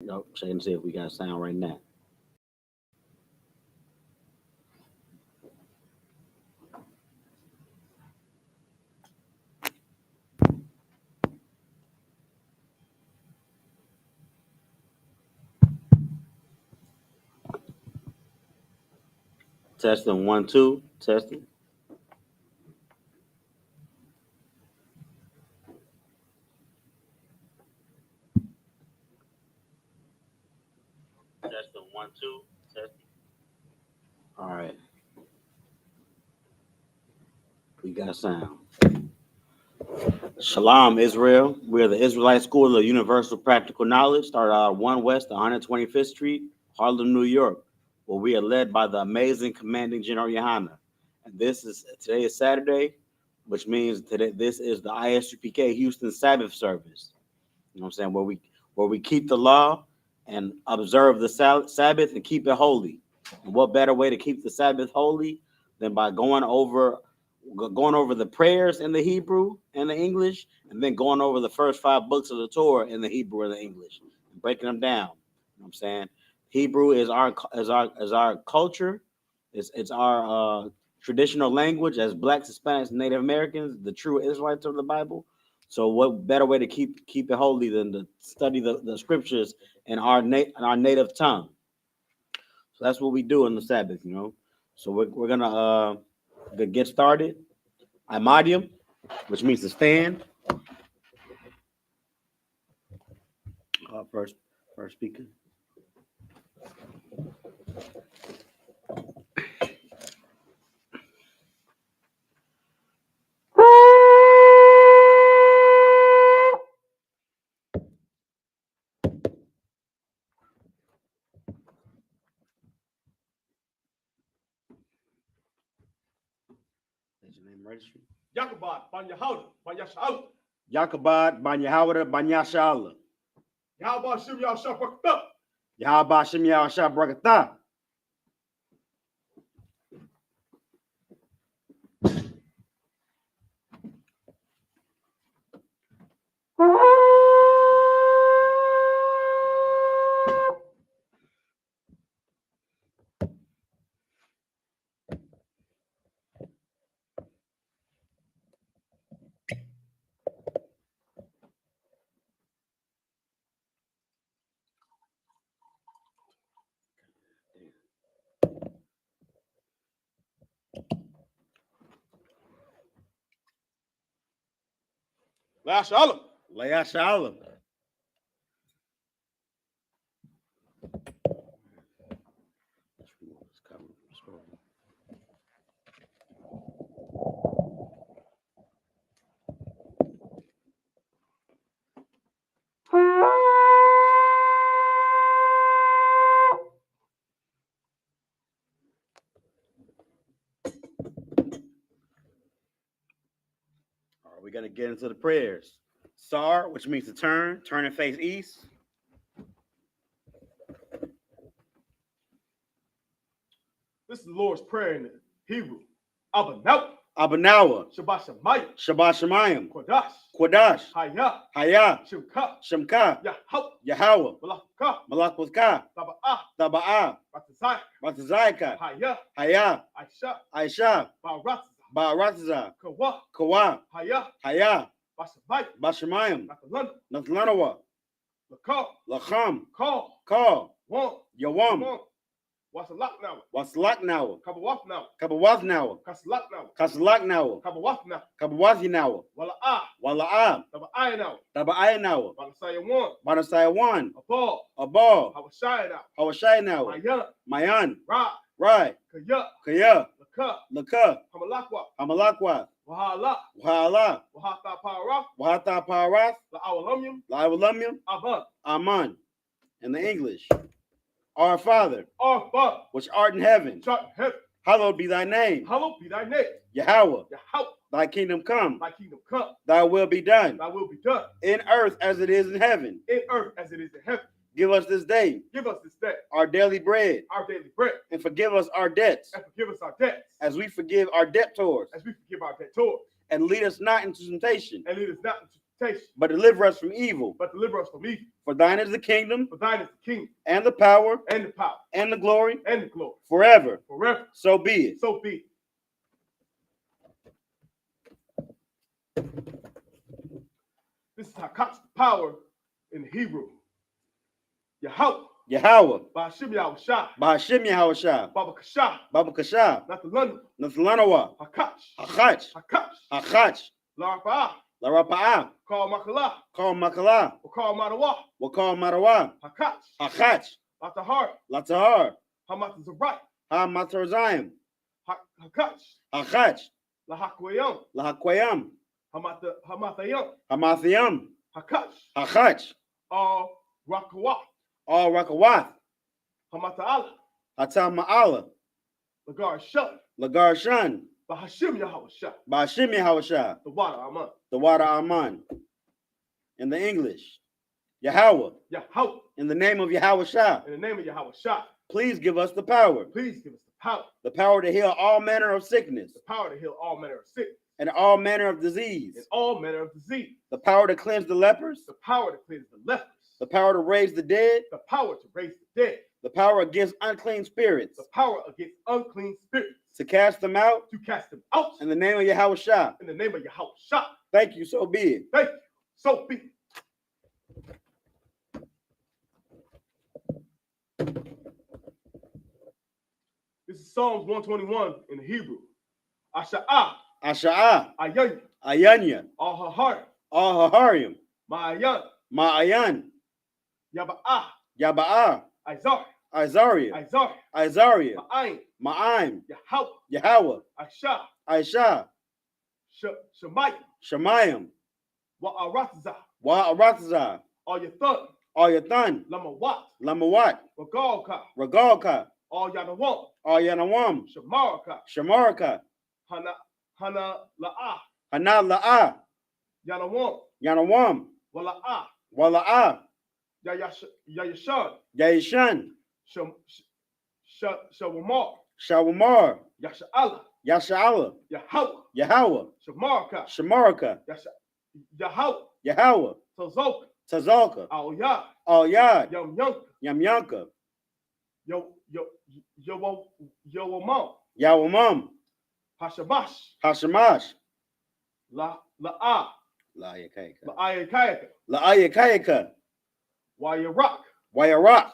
Nope. Check and see if we got sound right now. Testing 1 2. Testing. Testing 1 2. Testing. All right. We got sound. Shalom, Israel. We are the Israelite School of Universal Practical Knowledge, started out 1 West, 125th Street, Harlem, New York, where we are led by the amazing Commanding General YAHANNA. And today is Saturday, which means today this is the I.S.U.P.K Houston Sabbath service. You know what I'm saying? Where we keep the law and observe the Sabbath and keep it holy. And what better way to keep the Sabbath holy than by going over the prayers in the Hebrew and the English, and then going over the first 5 books of the Torah in the Hebrew and the English, and breaking them down. You know what I'm saying? Hebrew is our culture. It's our traditional language as Blacks, Hispanics, Native Americans, the true Israelites of the Bible. So what better way to keep it holy than to study the scriptures in our native tongue? So that's what we do on the Sabbath, you know. So we're gonna get started. Imadium, which means to stand. First speaker. That's your name registry. Yahabat, Ban Yahawda, Ban Yasha'Allah. Yakabat, Ban Yahawda, Ban Yasha'Allah. Yahabat Shim Yahshua Brakatah. Yahabat Shim Yahshua Brakatah. La Shalom. Yasha'Allah. We're going to get into the prayers. Sar, which means to turn and face east. This is the Lord's Prayer in Hebrew. Abanaw. Abanawa. Shabbat Shemayim. Shabbat Shemayim. Kodash. Quadash. Haya. Haya. Shimka. Shemka. Yahawah. Yahweh. Malakka. Malakwaka. Taba'ah. Taba'ah. Batazai. Batazayka. Haya. Haya. Aisha. Aisha. Baratza. Ba'aratza. Kawa. Kawa. Haya. Haya. Bashamayim. Bashamayim. Natalana. Nathlanawa. Lakal. Lacham. Call. Call. Wam. Yawam. Wasalak now. Waslak now. Kabawaf now. Kabawath now. Kaslak now. Kaslak now. Kabawaf now. Kabawathi now. Wala'ah. Wala'ah. Taba'ai now. Taba'ai now. Balasaya one. Banasaya one. Abal. Abal. Hawashai now. Hawashai now. Mayan. Mayan. Ra. Rai. Kaya. Kaya. Laka. Laka. Hamalakwa. Hamalakwa. Wahala. Wahala. Wahata Parath. Wahata Parath. La'awalamyum. La'awalamyum. Avan. Aman. In the English. Our Father, Our Father. which art in heaven, Chart in heaven. hallowed be thy name. Hallowed be thy name. Yahweh, Yahweh. thy kingdom come. Thy kingdom come. Thy will be done. Thy will be done. In earth as it is in heaven. In earth as it is in heaven. Give us this day Give us this day our daily bread. our daily bread. And forgive us our debts. And forgive us our debts. As we forgive our debtors. As we forgive our debtors. And lead us not into temptation. And lead us not into temptation, but deliver us from evil. but deliver us from evil. For thine is the kingdom, For thine is the kingdom, and the power, and the power, and the glory, and the glory, forever. forever. So be it. So be it. This is Hakat's power in Hebrew. Yahweh. Yahweh. Ba'ashim Yahushua. Ba'ashim Yahushua. Baba Kasha. Baba Kasha. Nathalanu. Nathalanawa. Hakach. Hachach. Hakach. Hachach. Larafa'ah. Larapa'ah. Call Makala. Call Makala. Call Madawa. Wakal Marawa. Hakach. Hachach. Latahar. Latahar. Hamatazabrai. Hamatzazayim. Hakach. Hachach. Lahakwayam. Lahakwayam. Hamathayam. Hamathayam. Hakach. Hachach. All Rakawa. All Rakawath. Hamata'ala. Hatam Ma'ala. Lagar Shun. Lagar Shun. Ba'ashim Yahushua. Ba'ashim Yahushua. The water Aman. The water Aman. In the English, Yahweh. Yahweh. In the name of Yahushua. In the name of Yahushua. Please give us the power. Please give us the power. The power to heal all manner of sickness. The power to heal all manner of sickness. And all manner of disease. And all manner of disease. The power to cleanse the lepers. The power to cleanse the lepers. The power to raise the dead. The power to raise the dead. The power against unclean spirits. The power against unclean spirits. To cast them out. To cast them out. In the name of Yahushua. In the name of Yahushua. Thank you, so be it. Thank you. So be it. This is Psalms 121 in Hebrew. Asha'ah. Asha'ah. Ayanya. Ayanya. Al-Hahar. Al-Haharim. Ma'ayan. Ma'ayan. Yaba'ah. Yaba'ah. Izar. Izaria. Izar. Izaria. Ma'ayin. Ma'aim. Yahweh. Yahweh. Aisha. Aisha. Shemayim. Shemayim. Wa'aratza. Wa'aratza. Al-Yathan. Al-Yathan. Lamawat. Lamawat. Ragalka. Ragalka. Al-Yanawam. Al-Yanawam. Shamaraka. Shamaraka. Hana La'ah. Hana La'ah. Yanawam. Yanawam. Wala'ah. Wala'ah. Yayashan. Yayishan. Shawamar. Shawamar. Yasha'ala. Yasha'ala. Yahweh. Yahweh. Shamaraka. Shamaraka. Yahweh. Yahweh. Tazolka. Tazalka. Al-Yad. Al-Yad. Yamyanka. Yamyanka. Yawamam. Yawamam. Hashamash. Hashamash. La'ah. La'ayakayaka. La'ayakayaka. La'ayakayaka. Wayarak. Wayarak.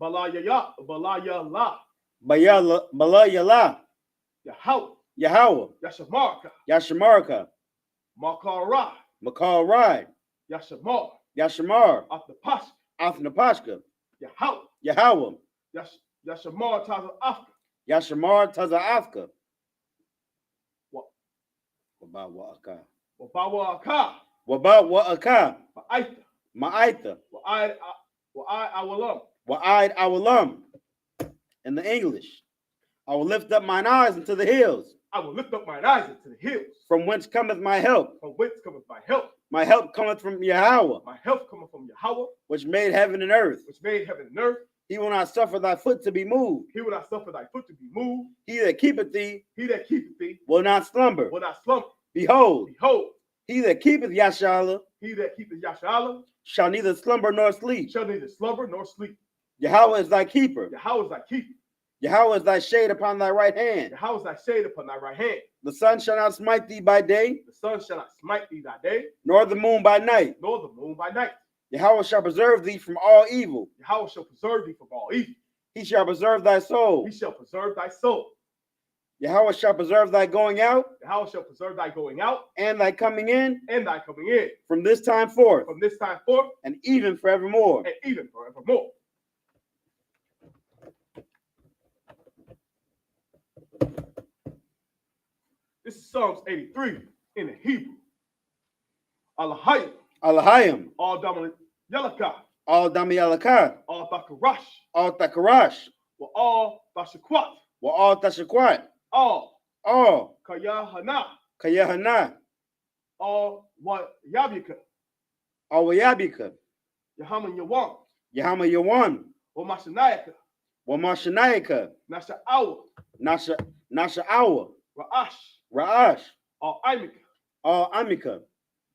Balayala. Balayala. Yahweh. Yahweh. Yashamarka. Yashamarka. Makarai. Makarai. Yashamar. Yashamar. Afnapash. Afnapashka. Yahweh. Yahweh. Yashamar Taza Afka. Yashamar Tazaafka. Wabawaka. Wabawaka. Wabawaka. Ma'aita. Ma'aita. Wa'ai awalam. Wa'id awalam. In the English, I will lift up mine eyes into the hills. I will lift up mine eyes into the hills. From whence cometh my help? From whence cometh my help? My help cometh from Yahweh, My help cometh from Yahweh, which made heaven and earth. which made heaven and earth. He will not suffer thy foot to be moved. He will not suffer thy foot to be moved. He that keepeth thee He that keepeth thee will not slumber. will not slumber. Behold, Behold, he that keepeth Yashala he that keepeth Yashala shall neither slumber nor sleep. shall neither slumber nor sleep. Yahweh is thy keeper. Yahweh is thy keeper. Yahweh is thy shade upon thy right hand. Yahweh is thy shade upon thy right hand. The sun shall not smite thee by day, The sun shall not smite thee thy day, nor the moon by night. nor the moon by night. Yahweh shall preserve thee from all evil. Yahweh shall preserve thee from all evil. He shall preserve thy soul. He shall preserve thy soul. Yahweh shall preserve thy going out Yahweh shall preserve thy going out and thy coming in and thy coming in from this time forth from this time forth and even forevermore. and even forevermore. This is Psalms 83 in the Hebrew. Alahayim, Alahayim, all Dominic Yelaka, all Damiyalaka, all Thakarash, all Takarash, were all Tashakwat, wa all Tashakwat, all all Kayahana, Kayahana, all Yabika, all Wayabika, Yahaman Yawan, Yahama Yawan, or Mashanayaka, wa Mashanayaka, Nasha Awa, Nasha Awa, Ra'ash, Ra'ash, all Imika, all Amika,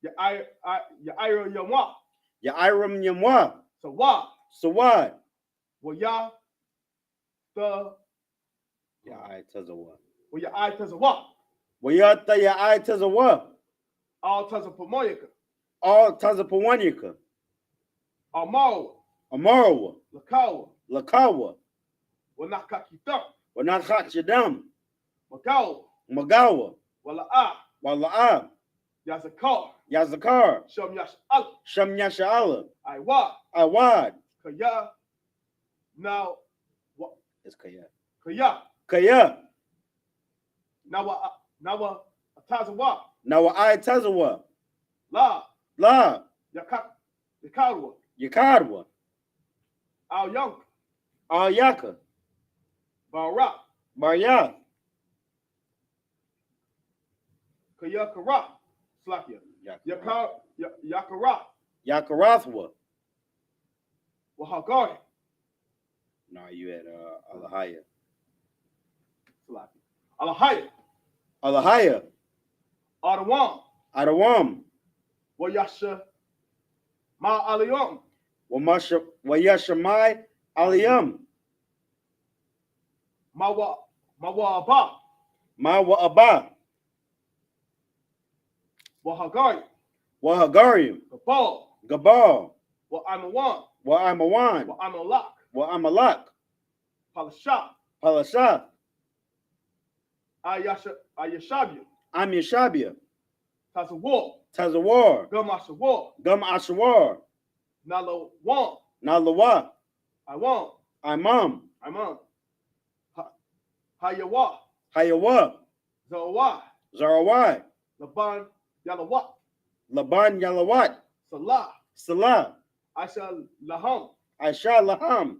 Yaira Yamwa. Ya'iram Yamwa. So why? Sawad. Well, Yah the Ya'i Tazawa. well your eye tells a what? Wayata Ya'i Tazawa. All tells a Pomoyaka. All Tazapawanyaka. Amawa. Amarawa. Lakawa. Lakawa. Wanakakita. Wanakachadam. Magawa. Magawa. Wala'a. Wala'ab. Yazakar. Yazakar. Sham Yash Al. Shamyasha'ala. Iwa. Awad. Kaya. Now what? It's Kaya. Kaya. Kaya. Now Atazawa. Nawa'i Tazawa. La. La. Yakarwa. Yakarwa. Al Young. Ayaka. Bara. Barya. Kaya Kara. Slakia. Yakara. Yakarathwa. Wahagari. No, you at Alahaya. Slakia. Alahaya. Alahaya. Adawam. Adawam. Wayasha. Ma Aliyam. Wayashamai Aliyam. Mawa Abba. Mawa Abba. Wahagari. Wahagarium. Gabal. Gabal. Wa'amawan. Wa'amawan. Wa'amalak. Wa'amalak. Palasha. Palasha. Ayashabia. Amyashabia. Tazawar. Tazawar. Gamashawar. Gum Ashawar. Nalawan. Nalawa. Iwan. Imam. Hayawa. Hayawa. Zawai. Zarawai. Laban Yalawat. Laban Yalawat. Salah. Salah. Aisha Laham. Aisha Laham.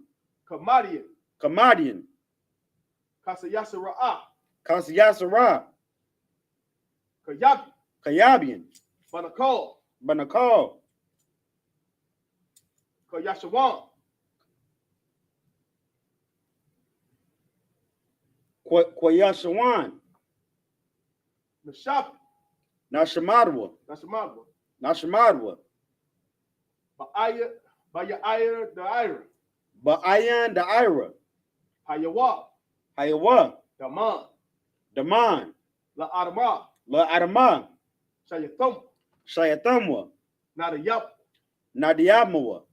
Kamadian. Kamadian. Kasayasa Ra'ah. Kasiyasara. Kayabi. Kayabian. Banakal. Banakal. Kayashawan. Kwayashawan. Nashabi. Nashamadwa. Nashamadwa. Nashamadwa. Ba'aya Da'ira. Ba'ayan Da'ira. Hayawa. Hayawa. Daman. Daman. La Adama. La Adama. Shayatum. Shayatamwa. Nadayap. Nadiyamawa.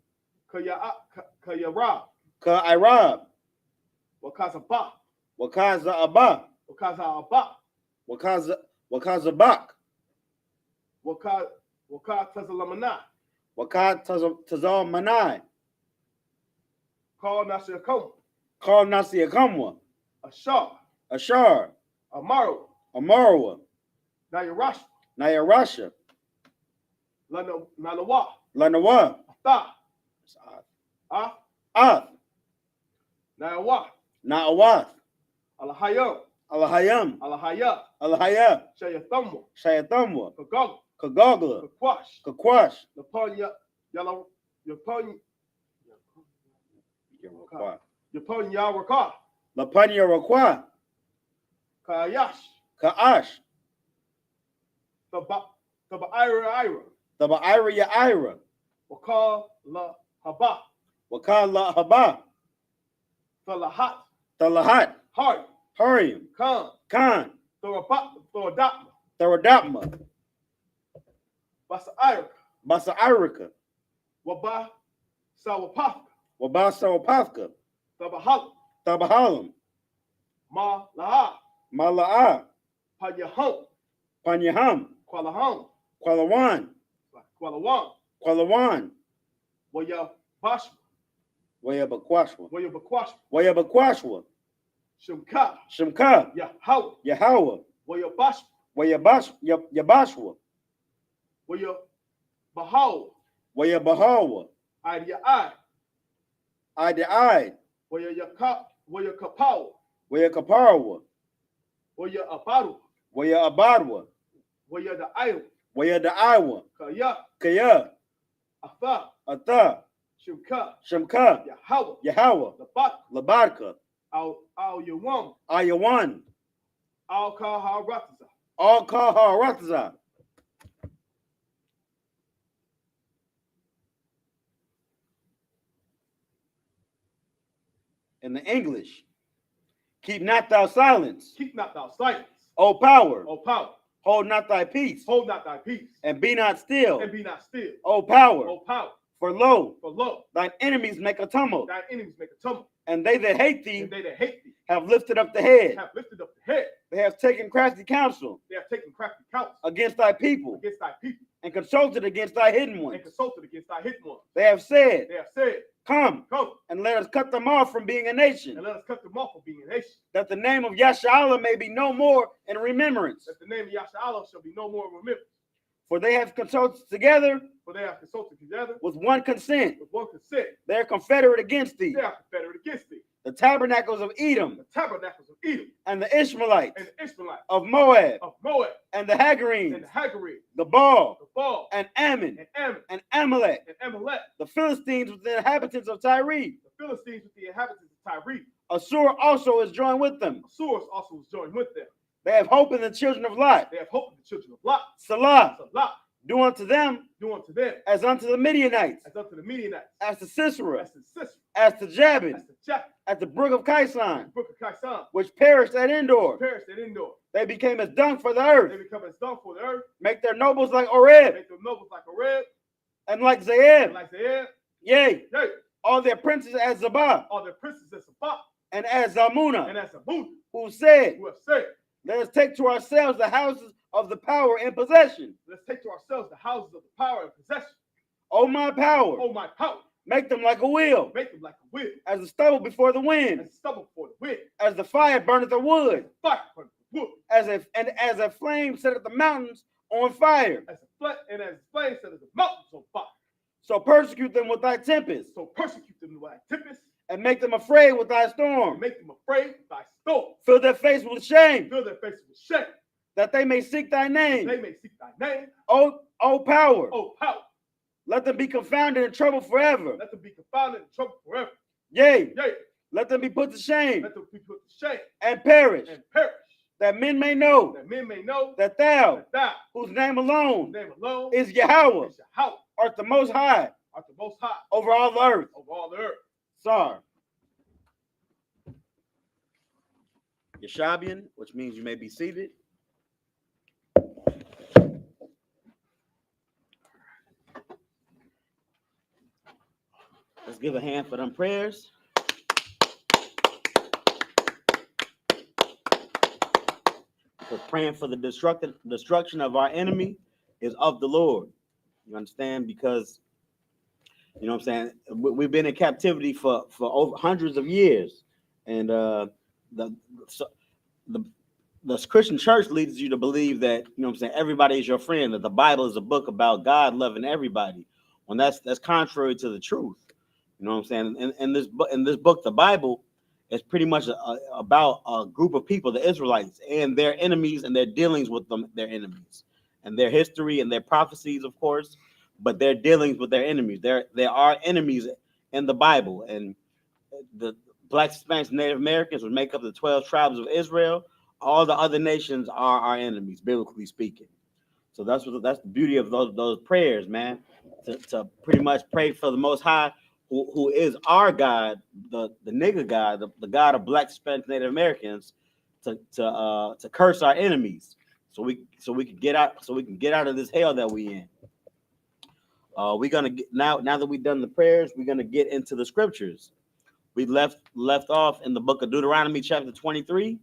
Kayara. Ka'irab. Wakazaba. Wakaza Abba. Wakaza Abba. Wakazabak. Wakatazalamana. Wakatazamanai. Call Nasiakum. Call Nasiakamwa. Ashar. Amaru. Amarwa. Nayarash. Nayarasha. Lanawa. Lanawa. Ata. Ath. Nayawa. Na'awath. Alahayam. Alahayam. Alahaya. Alahaya. Shayatamwa. Shayatamwa. Kagog. Kagogla. Kakwash. Kakwash. Lapanya Yellow. Yapanya Yaraka. Lapanya Rakwa. Kayash. Ka'ash. Ira. Taba'ira Ya'ira. Wakal La Haba. Wakala Haba. Talahat. Talahat. Hari. Harium. Khan. Thoradapma. Tharadapma. Basa Irika. Waba Sawapafka. Wabasawapafka. Tabahalam. Ma Laha. Mala'a. Panyaham. Panyaham. Kualaham. Kualawan. Wayabashwa. Wayabakwashwa. Wayabakwashwa. Shimka. Yahweh. Wayabashwa. Yabashwa. Wayabahawa. Eye. Wayakapawa. Wayakaparawa. Wayabadwa. Wayada'awa. Wayada'awa. Kaya. Atha. Shimka. Yahweh. Labarka. Ayawan. Al Kaharataza. In the English, keep not thou silence. Keep not thou silence. O power, O power, hold not thy peace. hold not thy peace. And be not still. And be not still. O power, O power, for lo, thine enemies make a tumult. thine enemies make a tumult. And they that hate thee And they that hate thee have lifted up the head. have lifted up the head. They have taken crafty counsel They have taken crafty counsel against thy people, against thy people, and consulted against thy hidden and ones. consulted against thy hidden ones. They have said, They have said, come, come, and let us cut them off from being a nation, and let us cut them off from being a nation, that the name of Yashala may be no more in remembrance. that the name of Yashala shall be no more remembered. For they have consulted together For they have consulted together with one consent. with one consent. They are confederate against thee. They are confederate against thee. The tabernacles of Edom, The tabernacles of Edom, and the Ishmaelites, and the Israelites of Moab, of Moab, and the and Hagarenes, the Hagarenes, the Baal, the Baal, and Ammon, and Ammon, and Amalek, and Amalek, the Philistines with the inhabitants of Tyre. the Philistines with the inhabitants of Tyre. Assur also is joined with them. Assur also was joined with them. They have hope in the children of Lot. They have hope in the children of Lot. Salah, Salah, do unto them do unto them as unto the Midianites, as unto the Midianites, as to Sisera, as to Sisera, as to Jabin, as to Japheth, at the brook of Kison, the brook of Kison, which perished at Endor. perished at Endor. They became as dung for the They earth. become as dung for the earth. Make their nobles like Oreb, Make them nobles like Oreb, and like and Zeeb. like Zaeb. Yea, Yea, all their princes as Zabah, all their princes as Sabbath, and as Zalmunna, and as Amun, who said, who have said, let us take to ourselves the houses of the power in possession. let's take to ourselves the houses of the power and possession. O my power, Oh, my power, make them like a wheel, make them like a wind, as the stubble before the wind, as stubble before the wind, as the fire burneth the wood, fire from the wood, as a flame setteth the mountains on fire. as flame set as the mountains on fire. So persecute them with thy tempest, So persecute them with thy tempest, and make them afraid with thy and storm. make them afraid with thy storm. Fill their face with shame, Fill their faces with shame, that they may seek thy name. they may seek thy name. O power, Oh, power, let them be confounded in trouble forever. let them be confounded in trouble forever. Yea, Yea, let them be put to shame let them be put to shame and perish, and perish, that men may know that men may know that thou, that thou, whose name whose alone name alone is Yahweh, is Yahweh, art the most high art the most high over all the earth. over all the earth. Sar. Yeshabian, which means you may be seated. Let's give a hand for them prayers. For praying for the destruction of our enemy is of the Lord. You understand? Because, you know what I'm saying, we've been in captivity for over hundreds of years. And the Christian church leads you to believe that, you know what I'm saying, everybody is your friend, that the Bible is a book about God loving everybody. When that's contrary to the truth. You know what I'm saying? In this book, the Bible, is pretty much about a group of people, the Israelites, and their enemies and their dealings with them, their enemies, and their history and their prophecies, of course, but their dealings with their enemies. There are enemies in the Bible, and the Black, Hispanics, Native Americans would make up the 12 tribes of Israel. All the other nations are our enemies, biblically speaking. So that's the beauty of those prayers, man. To pretty much pray for the Most High, who is our God, the nigga God, the God of Black, Hispanic, Native Americans, to curse our enemies, so we can get out of this hell that we in. We're gonna get now that we've done the prayers, we're gonna get into the scriptures. We left off in the book of Deuteronomy, chapter 23.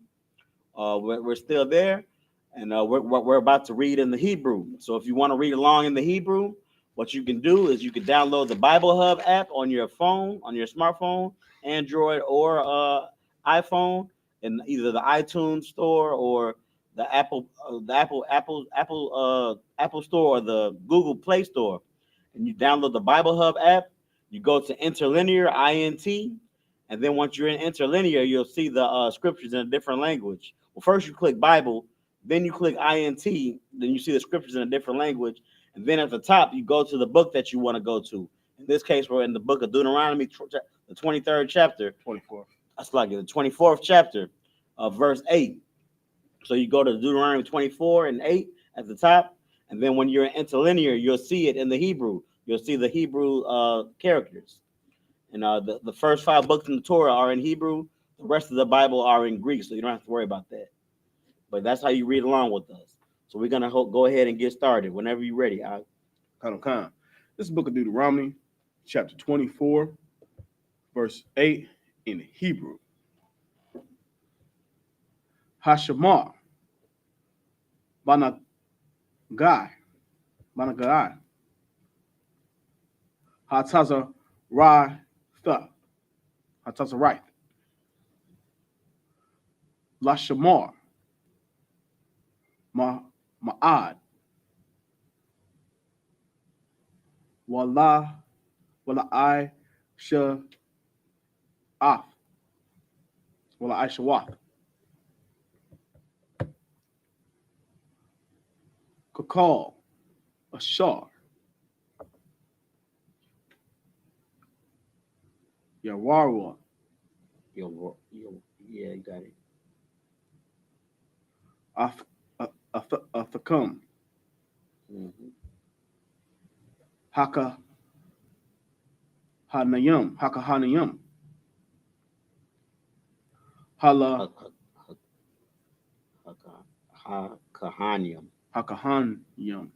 We're still there, and we're about to read in the Hebrew. So if you want to read along in the Hebrew, what you can do is you can download the Bible Hub app on your phone, on your smartphone, Android or iPhone, in either the iTunes store or the Apple store or the Google Play Store. And you download the Bible Hub app. You go to Interlinear, INT, and then once you're in Interlinear, you'll see the scriptures in a different language. Well, first you click Bible, then you click INT, then you see the scriptures in a different language. And then at the top, you go to the book that you want to go to. In this case, we're in the book of Deuteronomy, the 23rd chapter. 24. That's like the 24th chapter, verse 8. So you go to Deuteronomy 24 and 8 at the top. And then when you're in Interlinear, you'll see it in the Hebrew. You'll see the Hebrew characters. And the first 5 books in the Torah are in Hebrew. The rest of the Bible are in Greek, so you don't have to worry about that. But that's how you read along with us. So we're gonna go ahead and get started whenever you're ready. Kind. This is the book of Deuteronomy, chapter 24, verse 8 in Hebrew. Hashemar, Banagai, Hataza Ra Tha, Hataza Right, Lashamar, Ma'ad, Wala I.S.H.A.F, Wala I.S.H.A.W, Kakal, Ashar, Yawarwa, Yeah, you got it. Athakam, Mm-hmm. Haka Hanayam, Hala Kahanium. Hakahanyam,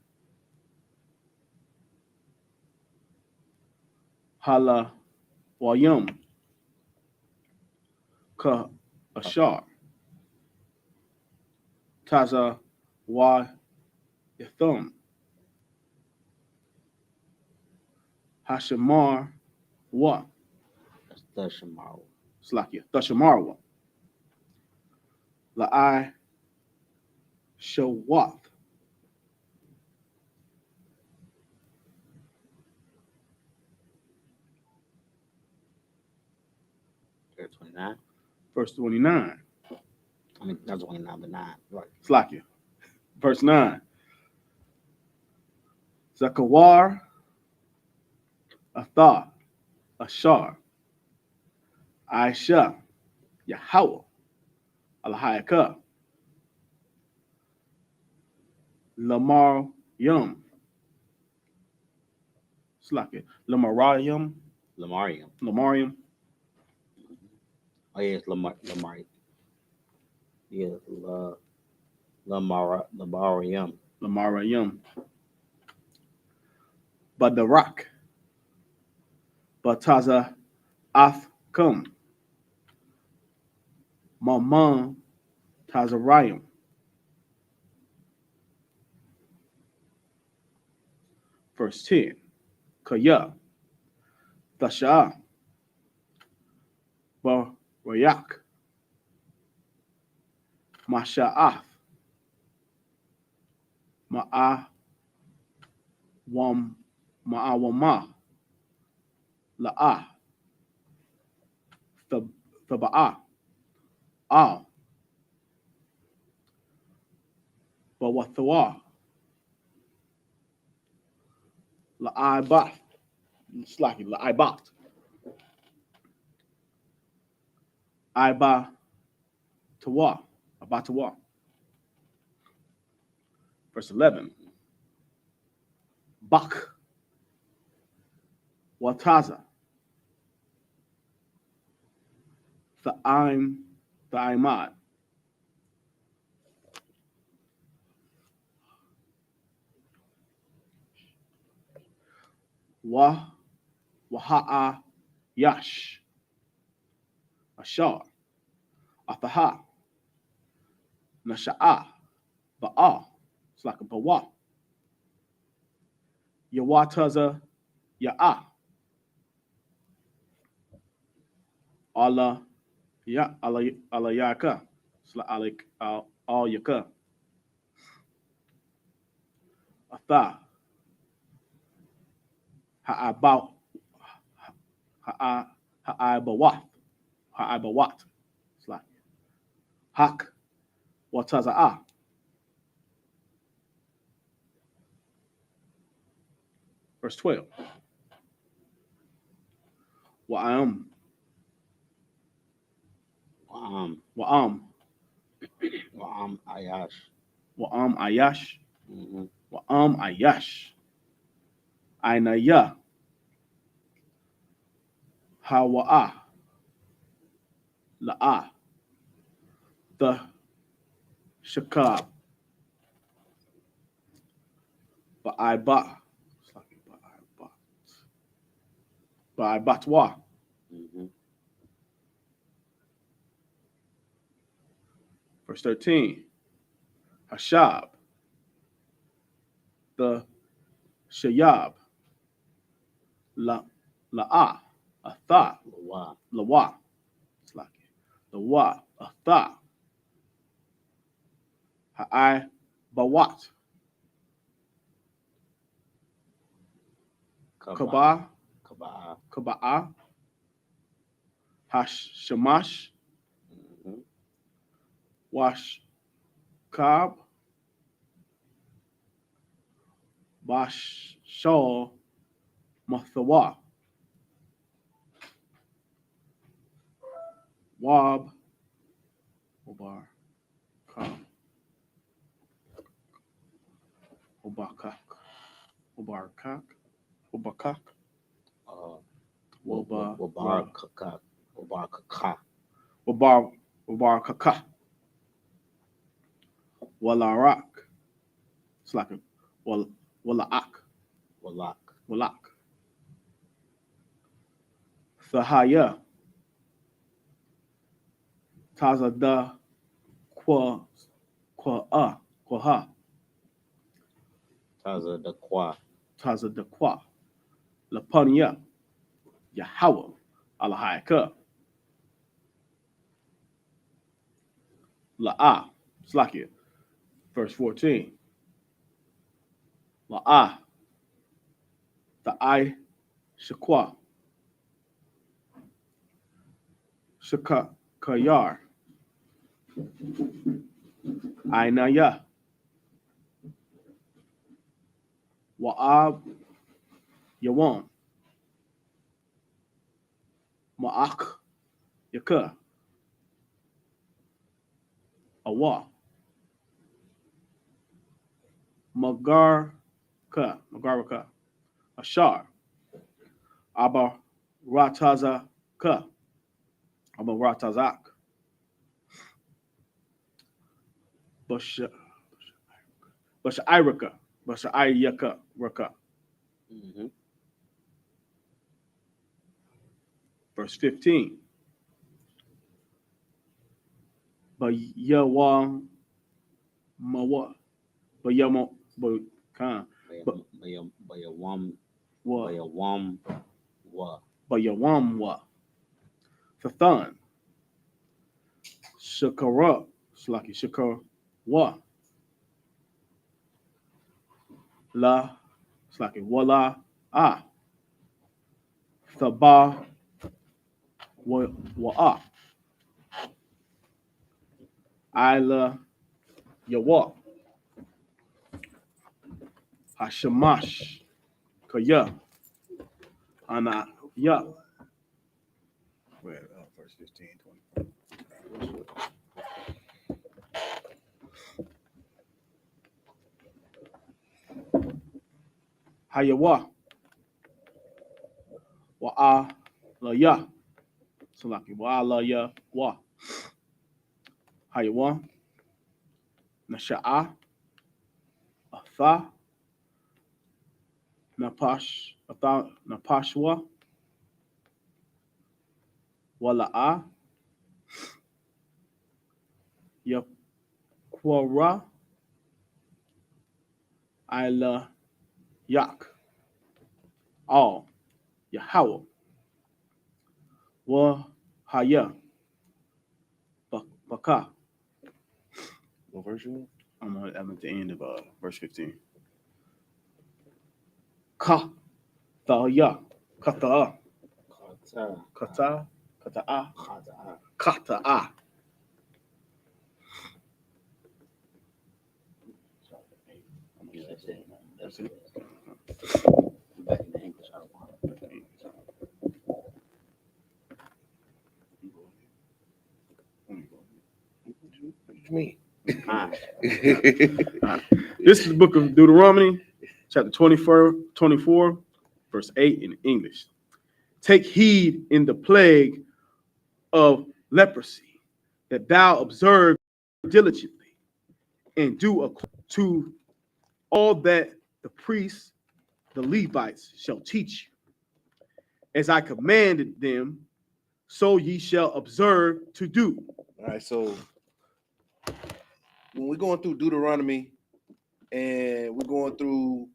Hala Wayam, Ka Ashar, Taza Wa Ithum, Hashamar Wa, That's the Shemawa. Slakia, Thashamarwa, La'ai Shawath, There's 29. verse 29. I mean, not 29, but 9. Right. Slakia, verse 9. Zakawar, Atha, Ashar, Aisha, Yahweh, Alahayaka, Lamar Yum, Slakia, Lamarayum, Lamarium. Lamarium, Oh, yeah, it's Lamarium. Yeah, Lamarium. Lamarayum, Badarak, Bataza Athkum, Maman Tazarayim, verse 10. Kaya, Tasha, Barayak, Masha'ath, Ma'awama, La'ah, Thaba'ah, Al, Bawathawa, La'aibat, Slaki, La'aibat, Aiba Tawa, Abatawa. Verse 11. Bak, Wataza, Tha'imad, Waha'a Yash, Ashar, Athaha, Nasha'a, Ba'a, it's like a Bawa, Yawataza, Ya'a, Allah, Allah Yaka, it's like Alik, Al Yaka, Atha, Ha'abaw, Ha'abawat, Ha'abawat, it's like Hak, Wataza'a. Verse 12. Wa'am, Wa'am, Ayash. Wa'am Ayash, Mm-hmm. Wa'am Ayash, Ainaya, Hawa'ah, La'ah, the Shakab, Ba'aiba, Ba'aibatwa, Mm-hmm. verse 13, Hashab, the Shayab, La'ah, Atha, Wow. Lawa, it's like it. Lawa, Atha, Ha'ai, Bawat, Kabah, Kabah. Kaba'ah, Hashamash, Mm-hmm. Washkab, Bashal, Mathawa, Wab, Obar, Kab, Obakak, Obarkak, Obakak, Woba, Wabarakaka. Wabarakaka. Obarkaka, Walarak, it's like a Walaak, Walak. Walak, Thahaya, Tazada, Qua, Quaha, Taza the Kwa. Tazada Qua, Lapania, Yahweh, Alahayaka, La'ah, it's like it. Verse 14. La'ah, the I.S.U.P.K, Shakayar, Ainaya, Wa'ab, Yawan, Ma'ak, Yaka, Awa, Magaraka, Ashar, Abba Ratazaka, Abba Ratazak, Bashairaka, Bashairaka, Raka. Mm-hmm. Verse 15. Bayawa Mawa, Bayamo, Bakan, Bayawam. Wa, Bayawam. Wa. Bayawamwa, Thathan, Shakara, Slaki Shakar, Wa, La, Slaki Wala, Ah, Thaba, Wa, Ila, Yawa, Hashamash, Kaya, Ana, Ya. Where, verse 15, 20. Hayawa, Wa, La, Ya. Salaki, Wa, La, Ya, Wa. Hayawa, Nasha'a, Atha, Napashwa, Wala'a, Yakwara, Ila, Yak, All, Yahweh, Wa, Haya, Baka. What version? I'm at the end of verse 15. Ka, Thaya, Kata, Kata. Kata, Kata'a, Kata. Kata'a. Yeah, that's it. That's it. Back in the English. I don't want What you mean? This is the book of Deuteronomy, chapter 24, verse 8 in English. take heed in the plague of leprosy, that thou observe diligently, and do according to all that the priests, the Levites, shall teach you. As I commanded them, so ye shall observe to do. All right, so when we're going through Deuteronomy and we're going through,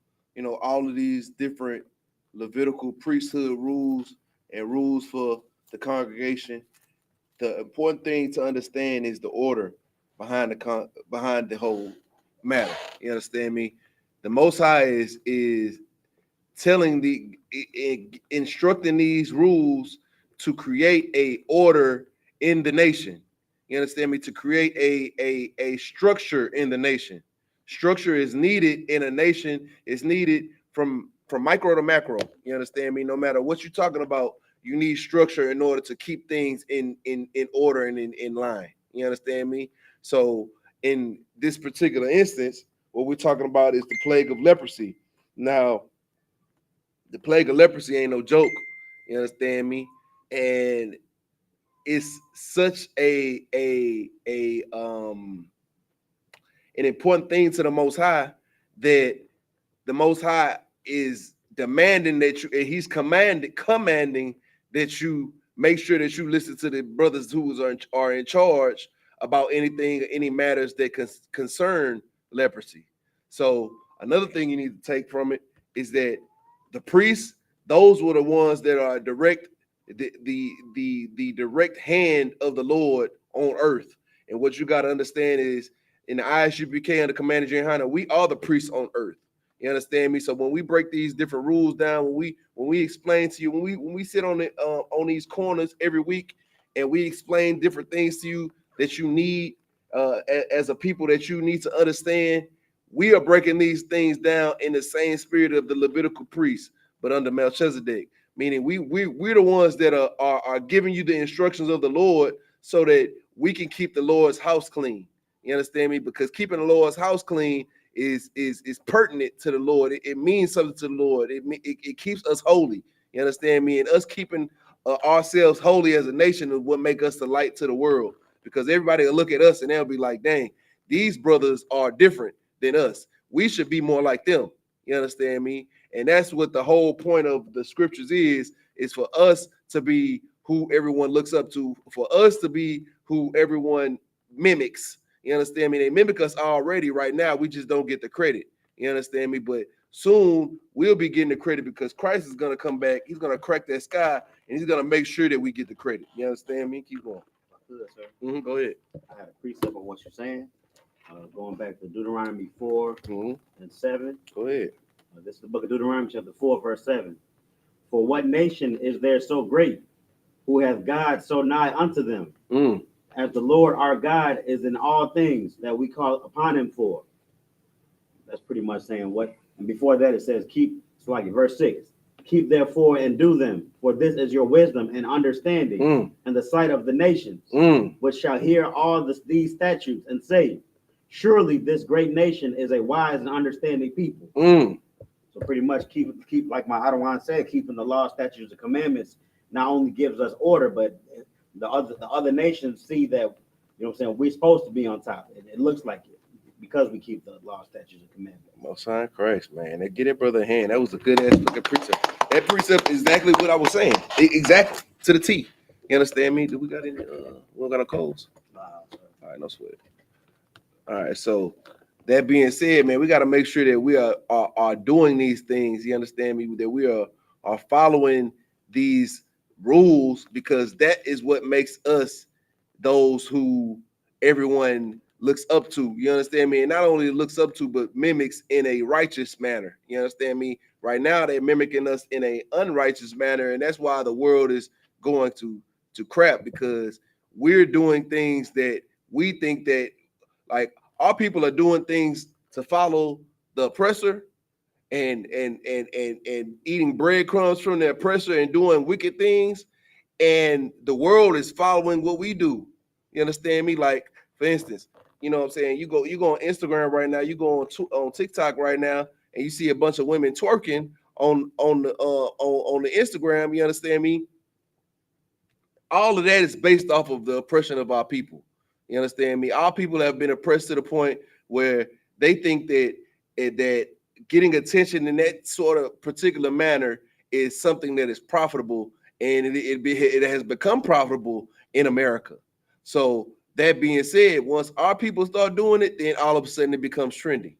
all of these different Levitical priesthood rules and rules for the congregation, the important thing to understand is the order behind the whole matter. You understand me? The Most High is telling instructing these rules to create a order in the nation. You understand me? To create a structure in the nation. Structure is needed in a nation. It's needed from micro to macro. You understand me? No matter what you're talking about, you need structure in order to keep things in order and in line. You understand me? So in this particular instance, what we're talking about is the plague of leprosy. Now, the plague of leprosy ain't no joke. You understand me? And it's such an important thing to the Most High that the Most High is demanding that you, and he's commanding that you make sure that you listen to the brothers who are in charge about any matters that concern leprosy. So another thing you need to take from it is that the priests, those were the ones that are the direct hand of the Lord on earth. And what you got to understand is in the I.S.U.P.K under Commander YAHANNA, we are the priests on earth. You understand me? So when we break these different rules down, when we explain to you, when we sit on these corners every week and we explain different things to you that you need as a people that you need to understand, we are breaking these things down in the same spirit of the Levitical priests, but under Melchizedek. Meaning we're the ones that are giving you the instructions of the Lord so that we can keep the Lord's house clean. You understand me? Because keeping the Lord's house clean is pertinent to the Lord. It means something to the Lord. It keeps us holy. You understand me? And us keeping ourselves holy as a nation is what make us the light to the world. Because everybody will look at us and they'll be like, dang, these brothers are different than us. We should be more like them. You understand me? And that's what the whole point of the scriptures is for us to be who everyone looks up to, for us to be who everyone mimics. You understand me? They mimic us already right now. We just don't get the credit. You understand me? But soon we'll be getting the credit because Christ is going to come back. He's going to crack that sky and he's going to make sure that we get the credit. You understand me? Keep going. Good, sir. Go ahead. I had a precept on what you're saying. Going back to Deuteronomy 4 and 7. Go ahead. This is the book of Deuteronomy, chapter 4, verse 7. For what nation is there so great, who hath God so nigh unto them, as the Lord our God is in all things that we call upon him for? That's pretty much saying what. And before that, it says, keep, it's like verse 6. Keep therefore and do them, for this is your wisdom and understanding and the sight of the nations, which shall hear all these statutes and say, surely this great nation is a wise and understanding people. So pretty much keep like my Adawan said, keeping the law, statutes, and commandments not only gives us order, but the other nations see that, you know what I'm saying, we're supposed to be on top. It looks like it because we keep the law, statutes, and commandments. Most High Christ, man. They get that brother a hand. That was a good ass fucking precept. That precept is exactly what I was saying. Exactly to the T. You understand me? Do we got any we got a codes? All right, no sweat. All right, so that being said, man, we got to make sure that we are doing these things. You understand me? That we are following these rules, because that is what makes us those who everyone looks up to. You understand me? And not only looks up to, but mimics in a righteous manner. You understand me? Right now, they're mimicking us in a unrighteous manner, and that's why the world is going to crap, because we're doing things that we think that, like, our people are doing things to follow the oppressor and eating breadcrumbs from the oppressor and doing wicked things, and the world is following what we do. You understand me? Like, for instance, you know what I'm saying? You go on Instagram right now, you go on TikTok right now, and you see a bunch of women twerking on the Instagram. You understand me? All of that is based off of the oppression of our people. You understand me? Our people have been oppressed to the point where they think that getting attention in that sort of particular manner is something that is profitable, and it has become profitable in America. So that being said, once our people start doing it, then all of a sudden it becomes trendy.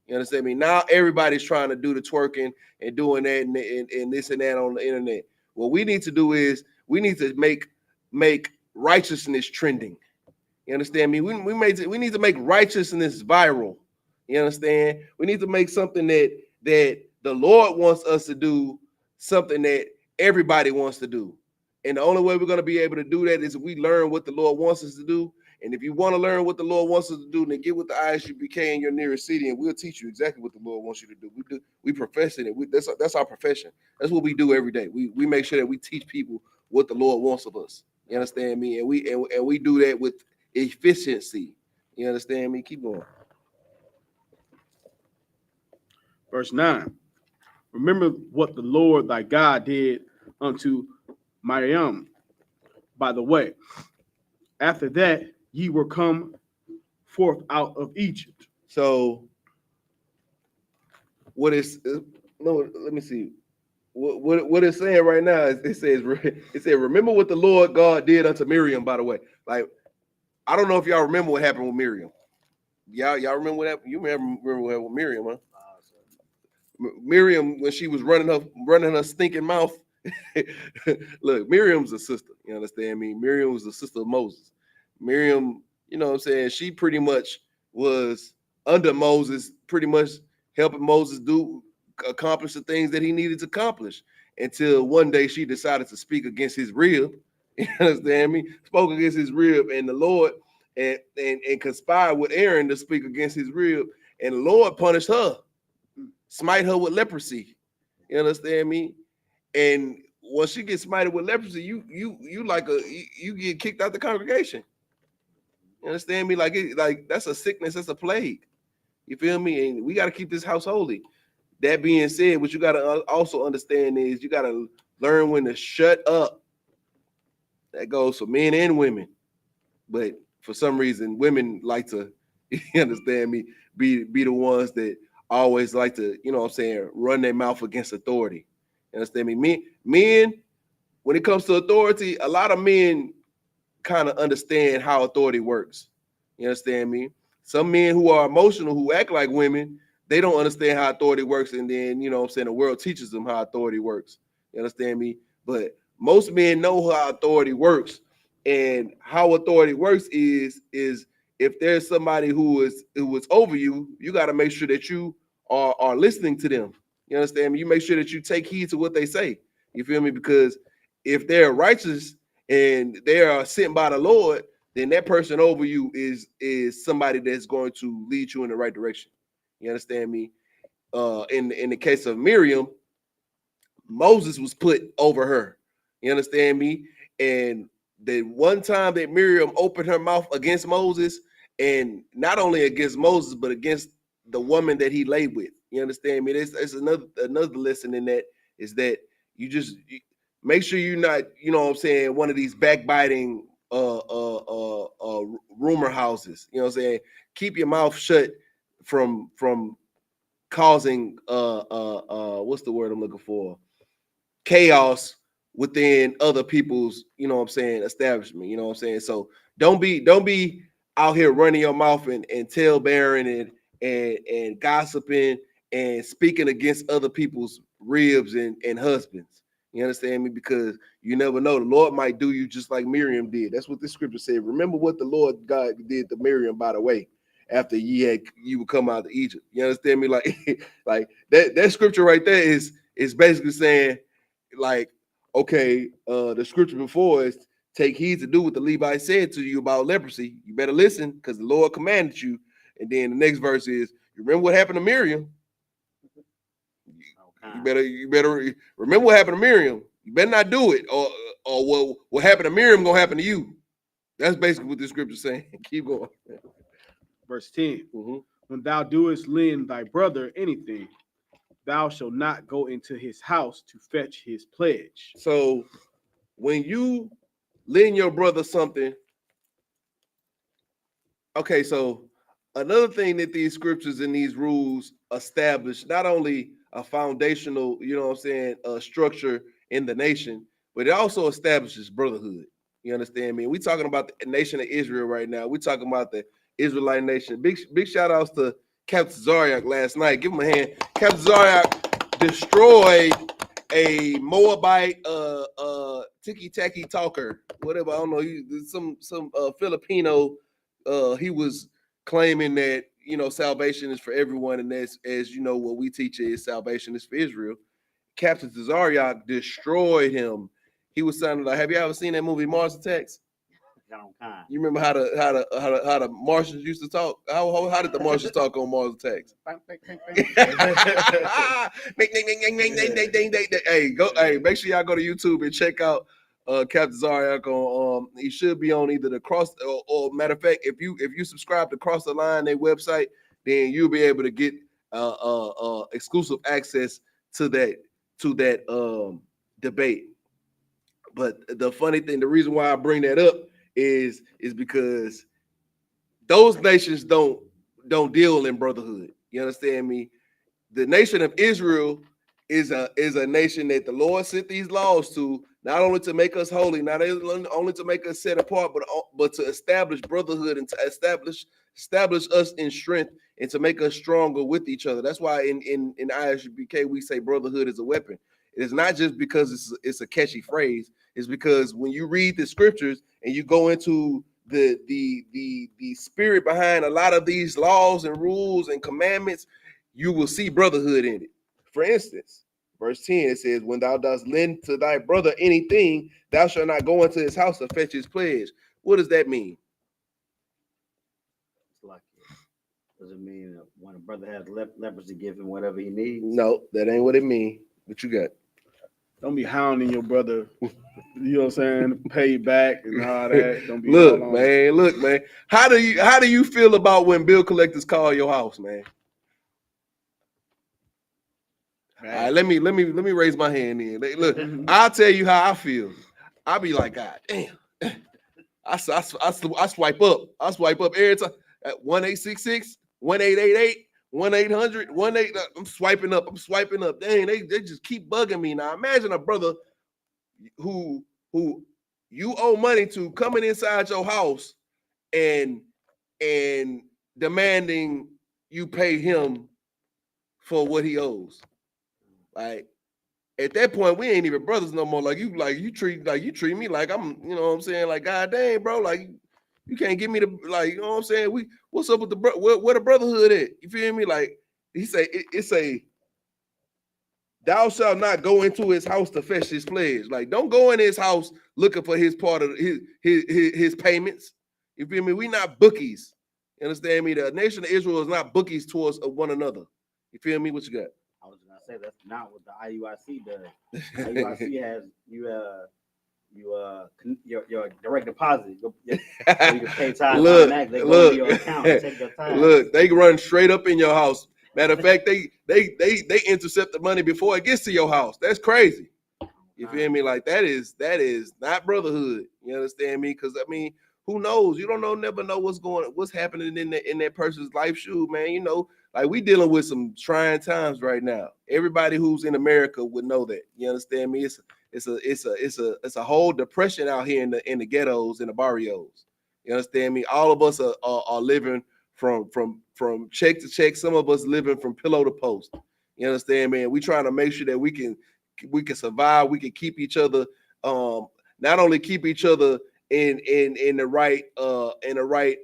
You understand me? Now everybody's trying to do the twerking and doing that and this and that on the internet. What we need to do is we need to make righteousness trending. You understand me? We need to make righteousness viral. You understand? We need to make something that the Lord wants us to do, something that everybody wants to do. And the only way we're going to be able to do that is if we learn what the Lord wants us to do. And if you want to learn what the Lord wants us to do, then get with the I.S.U.P.K in your nearest city, and we'll teach you exactly what the Lord wants you to do. We profess it. That's our profession. That's what we do every day. We make sure that we teach people what the Lord wants of us. You understand me? And we do that with efficiency. You understand me? Keep going. Verse 9. Remember what the Lord thy God did unto Miriam by the way, after that ye were come forth out of Egypt. So what is no? Let me see. What it's saying right now is it said remember what the Lord God did unto Miriam. By the way, like I don't know if y'all remember what happened with Miriam. Y'all remember what happened? You remember what happened with Miriam, huh? Miriam, when she was running her stinking mouth. Look, Miriam's a sister. You understand me? Miriam was the sister of Moses. Miriam, you know what I'm saying? She pretty much was under Moses, pretty much helping Moses accomplish the things that he needed to accomplish until one day she decided to speak against his rib. You understand me? Spoke against his rib, and the Lord and conspired with Aaron to speak against his rib, and the Lord punished her, smite her with leprosy. You understand me? And once she gets smited with leprosy, you get kicked out the congregation. You understand me? Like that's a sickness, that's a plague. You feel me? And we got to keep this house holy. That being said, what you got to also understand is you got to learn when to shut up. That goes for men and women. But for some reason, women like to, you understand me, be the ones that always like to, you know what I'm saying, run their mouth against authority. You understand me? Men, when it comes to authority, a lot of men kind of understand how authority works. You understand me? Some men who are emotional, who act like women, they don't understand how authority works. And then, you know what I'm saying, the world teaches them how authority works. You understand me? But most men know how authority works. And how authority works is if there's somebody who is over you, you got to make sure that you are listening to them. You understand me? You make sure that you take heed to what they say. You feel me? Because if they're righteous and they are sent by the Lord, then that person over you is somebody that's going to lead you in the right direction. You understand me? In the case of Miriam, Moses was put over her. You understand me? And the one time that Miriam opened her mouth against Moses, and not only against Moses, but against the woman that he lay with. You understand me? There's another lesson in that is that you make sure you're not, you know what I'm saying, one of these backbiting rumor houses. You know what I'm saying? Keep your mouth shut from causing what's the word I'm looking for? Chaos within other people's, you know what I'm saying, establishment. You know what I'm saying? So don't be out here running your mouth and talebearing and gossiping and speaking against other people's ribs and husbands. You understand me? Because you never know. The Lord might do you just like Miriam did. That's what this scripture said. Remember what the Lord God did to Miriam, by the way, after you would come out of Egypt. You understand me? Like, like that scripture right there is basically saying, like, okay, the scripture before is take heed to do what the Levite said to you about leprosy. You better listen because the Lord commanded you. And then the next verse is, you remember what happened to Miriam? You better remember what happened to Miriam. You better not do it, or what happened to Miriam gonna happen to you. That's basically what this scripture is saying. Keep going. Verse 10. When thou doest lend thy brother anything, thou shalt not go into his house to fetch his pledge. So when you lend your brother something, okay, so another thing that these scriptures and these rules establish, not only a foundational, you know what I'm saying, structure in the nation, but it also establishes brotherhood. You understand me? We talking about the nation of Israel right now. We talking about the Israelite nation. Big shout outs to Captain Zaryak last night. Give him a hand. Captain Zaryak destroyed a Moabite ticky-tacky talker, whatever. I don't know. Some Filipino. He was claiming that, you know, salvation is for everyone, and that's, as you know, what we teach is salvation is for Israel. Captain Zaryak destroyed him. He was sounding like, have you ever seen that movie Mars Attacks? You remember how the Martians used to talk? How did the Martians talk on Mars Attacks? Hey, go! Hey, make sure y'all go to YouTube and check out Captain Zaryak on. He should be on either the Cross or matter of fact, if you subscribe to Cross the Line, their website, then you'll be able to get exclusive access to that debate. But the funny thing, the reason why I bring that up is because those nations don't deal in brotherhood. You understand me? The nation of Israel is a nation that the Lord sent these laws to, not only to make us holy, not only to make us set apart, but to establish brotherhood and to establish us in strength and to make us stronger with each other. That's why in I.S.U.P.K we say brotherhood is a weapon. It is not just because it's a catchy phrase. It's because when you read the scriptures and you go into the spirit behind a lot of these laws and rules and commandments, you will see brotherhood in it. For instance, verse 10, it says, when thou dost lend to thy brother anything, thou shalt not go into his house to fetch his pledge. What does that mean? It's like, does it mean when a brother has leprosy, give him whatever he needs? No, that ain't what it means. What you got? Don't be hounding your brother. You know what I'm saying? Pay back and all that. Don't be look, man. How do you feel about when bill collectors call your house, man? All right, let me raise my hand in. Look, I'll tell you how I feel. I'll be like, God damn. I swipe up. I swipe up every time at 1-866, 1-888, 1-800, 18. I'm swiping up. Dang, they just keep bugging me. Now imagine a brother who you owe money to coming inside your house and demanding you pay him for what he owes. Like at that point, we ain't even brothers no more. You treat me like I'm, you know what I'm saying? Like, God dang, bro, like you can't give me the, like, you know what I'm saying? What's up with the where the brotherhood at? You feel me? Like he say it's a thou shalt not go into his house to fetch his pledge. Like, don't go in his house looking for his part of his payments. You feel me? We not bookies. You understand me? The nation of Israel is not bookies towards one another. You feel me? What you got? I was gonna say that's not what the IUIC does. IUIC has your direct deposit. So you can pay time automatically. They go into your account and take your time. Look, they run straight up in your house. Matter of fact, they intercept the money before it gets to your house. That's crazy. You feel me? Like that is not brotherhood. You understand me? Because I mean, who knows? You don't never know what's happening in that person's life. Shoot, man. You know, like we dealing with some trying times right now. Everybody who's in America would know that. You understand me? It's a whole depression out here in the ghettos, in the barrios. You understand me? All of us are living from check to check. Some of us living from pillow to post. You understand, man? We trying to make sure that we can survive. We can keep each other, not only keep each other in the right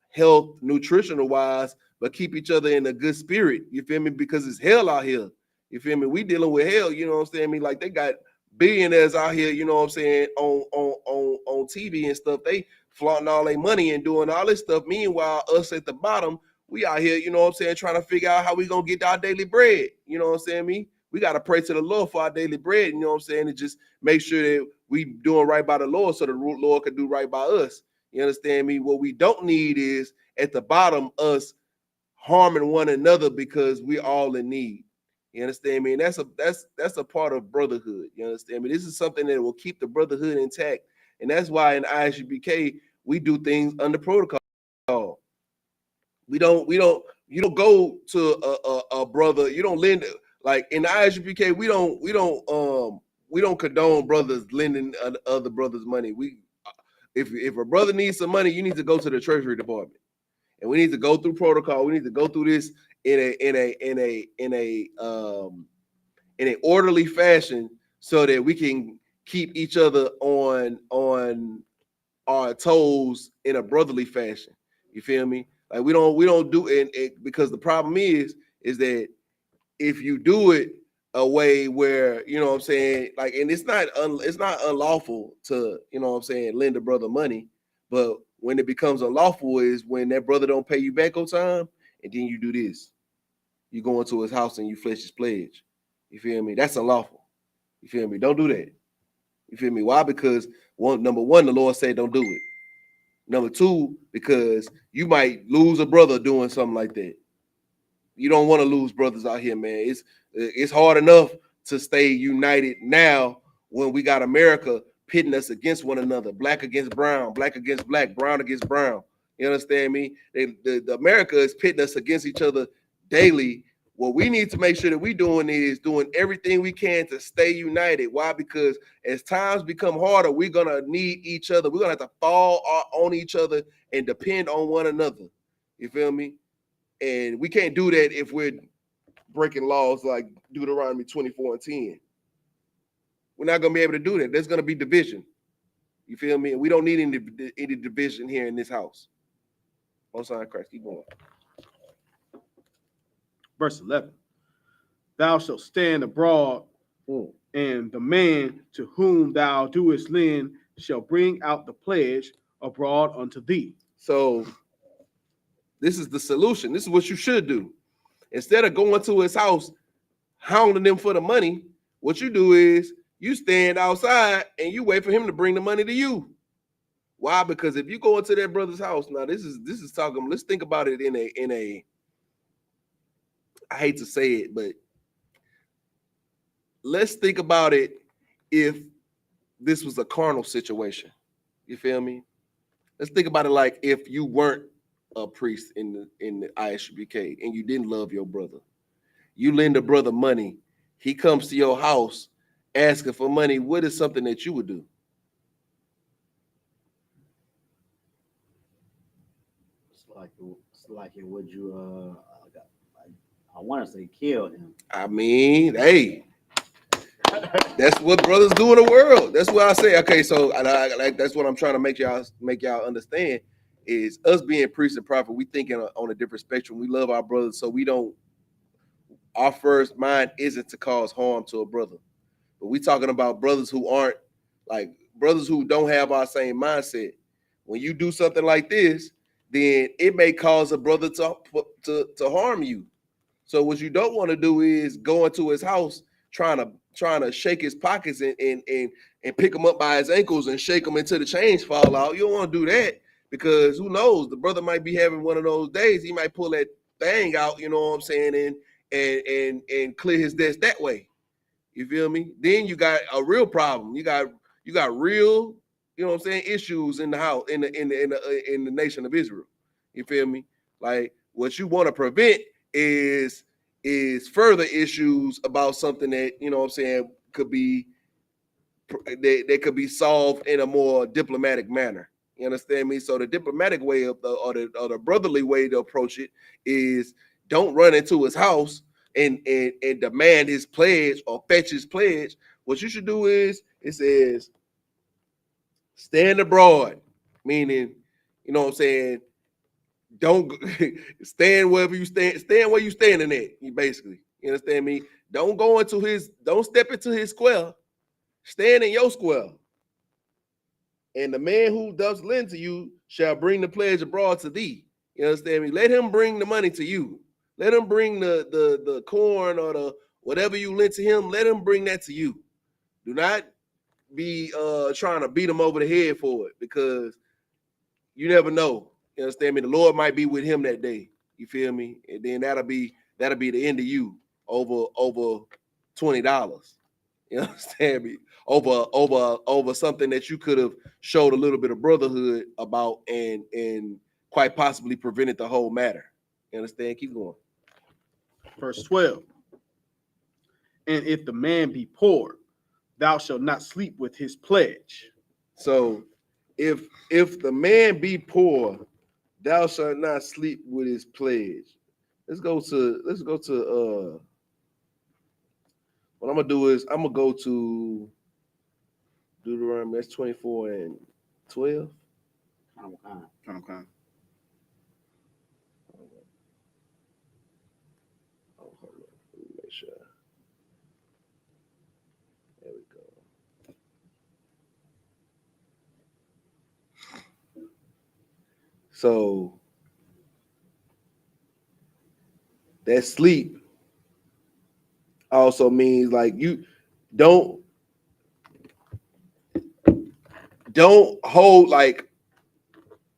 health, nutritional wise, but keep each other in a good spirit. You feel me? Because it's hell out here. You feel me? We dealing with hell. You know what I'm saying? I mean, like they got billionaires out here. You know what I'm saying? On TV and stuff. They flaunting all their money and doing all this stuff. Meanwhile, us at the bottom, we out here. You know what I'm saying? Trying to figure out how we gonna get our daily bread. You know what I'm saying? Me. We got to pray to the Lord for our daily bread, you know what I'm saying? And just make sure that we doing right by the Lord so the Lord can do right by us. You understand me? What we don't need is at the bottom us harming one another because we're all in need. You understand me? And that's a part of brotherhood. You understand me? This is something that will keep the brotherhood intact. And that's why in I.S.U.P.K, we do things under protocol. You don't go to a brother, you don't lend like in the I.S.U.P.K, we don't condone brothers lending other brothers money. If a brother needs some money, you need to go to the Treasury Department. And we need to go through protocol. We need to go through this in an orderly fashion so that we can keep each other on our toes in a brotherly fashion. You feel me? Like we don't do it because the problem is that if you do it a way where, you know what I'm saying, like, and it's not unlawful to, you know what I'm saying, lend a brother money, but when it becomes unlawful is when that brother don't pay you back on time, and then you do this. You go into his house and you flesh his pledge. You feel me? That's unlawful. You feel me? Don't do that. You feel me? Why? Because number one, the Lord said don't do it. Number two, because you might lose a brother doing something like that. You don't want to lose brothers out here, man. It's hard enough to stay united now when we got America pitting us against one another, black against brown, black against black, brown against brown. You understand me? The America is pitting us against each other daily. What we need to make sure that we're doing is doing everything we can to stay united. Why? Because as times become harder, we're gonna need each other. We're gonna have to fall on each other and depend on one another. You feel me? And we can't do that if we're breaking laws like Deuteronomy 24:10. We're not gonna be able to do that. There's gonna be division. You feel me? And we don't need any division here in this house. Most High Christ, keep going. Verse 11. Thou shalt stand abroad, and the man to whom thou doest lend shall bring out the pledge abroad unto thee. So this is the solution. This is what you should do. Instead of going to his house, hounding them for the money, what you do is you stand outside and you wait for him to bring the money to you. Why? Because if you go into that brother's house, now this is talking. Let's think about it in a. I hate to say it, but let's think about it if this was a carnal situation. You feel me? Let's think about it like if you weren't a priest in the I.S.U.P.K and you didn't love your brother. You lend a brother money. He comes to your house asking for money. What is something that you would do? It's like would you I want to say kill him. I mean, hey, that's what brothers do in the world. That's what I say. Okay, so that's what I'm trying to make y'all understand is us being priests and prophet. We thinking on a different spectrum. We love our brothers, so we don't. Our first mind isn't to cause harm to a brother, but we talking about brothers who aren't like brothers who don't have our same mindset. When you do something like this, then it may cause a brother to harm you. So what you don't want to do is go into his house trying to shake his pockets and pick him up by his ankles and shake him until the chains fall out. You don't want to do that because who knows? The brother might be having one of those days. He might pull that thing out, you know what I'm saying, and clear his desk that way. You feel me? Then you got a real problem. You got real, you know what I'm saying, issues in the house in the nation of Israel. You feel me? Like what you want to prevent is further issues about something that, you know what I'm saying, could be they could be solved in a more diplomatic manner. You understand me? So the diplomatic way of the brotherly way to approach it is don't run into his house and demand his pledge or fetch his pledge. What you should do is it says stand abroad, meaning, you know what I'm saying, don't stand wherever you stand where you standing at. You basically, you understand me? Don't step into his square. Stand in your square. And the man who does lend to you shall bring the pledge abroad to thee. You understand me? Let him bring the money to you. Let him bring the corn or the whatever you lent to him. Let him bring that to you. Do not be trying to beat him over the head for it because you never know. You understand me? The Lord might be with him that day. You feel me? And then that'll be the end of you. over $20. You understand me? Over something that you could have showed a little bit of brotherhood about and quite possibly prevented the whole matter. You understand? Keep going. Verse 12. And if the man be poor, thou shalt not sleep with his pledge. So if the man be poor, thou shalt not sleep with his pledge. Let's go to what I'm gonna do is I'm gonna go to Deuteronomy. That's 24 and 12. Okay. Oh, hold on. Let me make sure. There we go. So that sleep also means like you don't hold, like,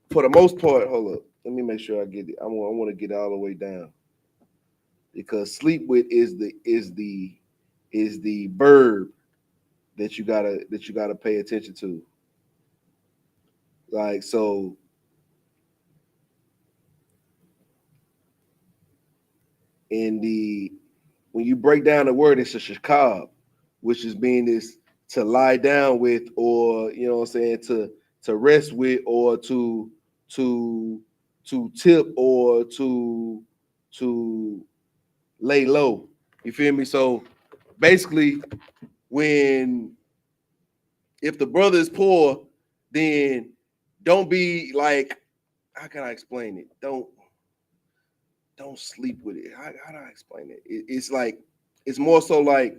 for the most part. Hold up, let me make sure I get it. I want to get it all the way down, because sleep with is the verb that you gotta pay attention to. Like, so when you break down the word, it's a shakab, which is being this to lie down with, or you know what I'm saying, to rest with, or to tip, or to lay low. You feel me? So basically, if the brother is poor, then don't be like, how can I explain it? Don't sleep with it. How do I explain it? It's like, it's more so like,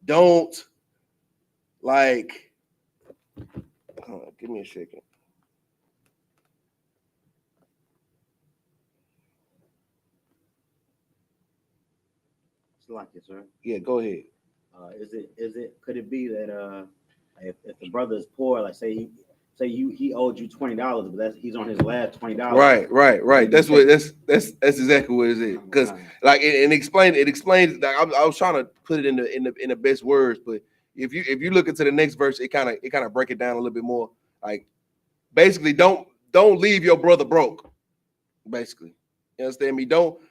don't, like, give me a second. Like it, sir. Yeah, go ahead. Could it be that if the brother is poor, like say he owed you $20, but he's on his last $20. Right. That's exactly what it is. Because like it explains. Like, I was trying to put it in the best words, but if you look into the next verse, it kind of break it down a little bit more. Like, basically, don't leave your brother broke. Basically, you understand me? Don't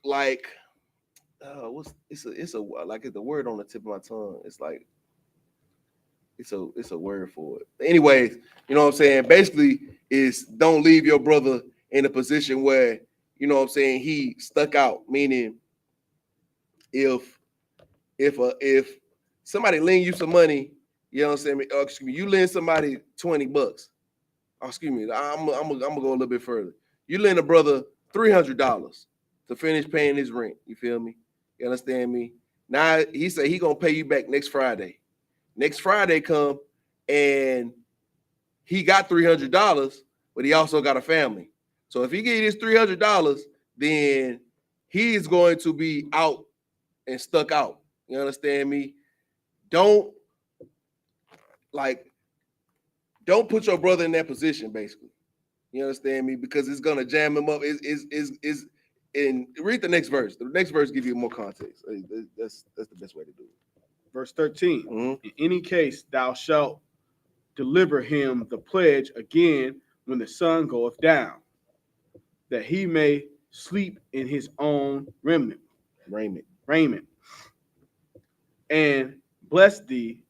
like, it's the word on the tip of my tongue. It's like, it's a word for it. Anyways, you know what I'm saying? Basically, is don't leave your brother in a position where, you know what I'm saying, he stuck out. Meaning, if somebody lend you some money, you know what I'm saying? Excuse me, you lend somebody $20. Oh, excuse me, I'm gonna go a little bit further. You lend a brother $300 to finish paying his rent. You feel me? You understand me? Now he said he gonna pay you back next Friday. Next Friday come, and he got $300, but he also got a family. So if he get his $300, then he's going to be out and stuck out. You understand me? Don't put your brother in that position, basically. You understand me? Because it's gonna jam him up. And read the next verse. The next verse gives you more context. That's the best way to do it. Verse 13. Mm-hmm. In any case, thou shalt deliver him the pledge again when the sun goeth down, that he may sleep in his own raiment, and bless thee,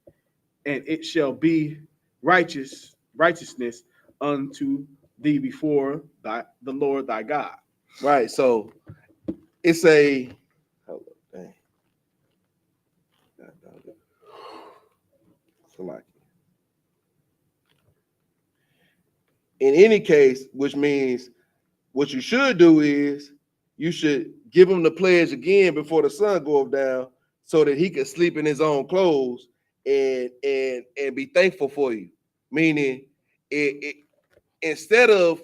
and it shall be righteousness unto thee before the Lord thy God. Right. So it's a, hold up, dang. In any case, which means what you should do is you should give him the pledge again before the sun goes down, so that he can sleep in his own clothes and be thankful for you. Meaning, instead of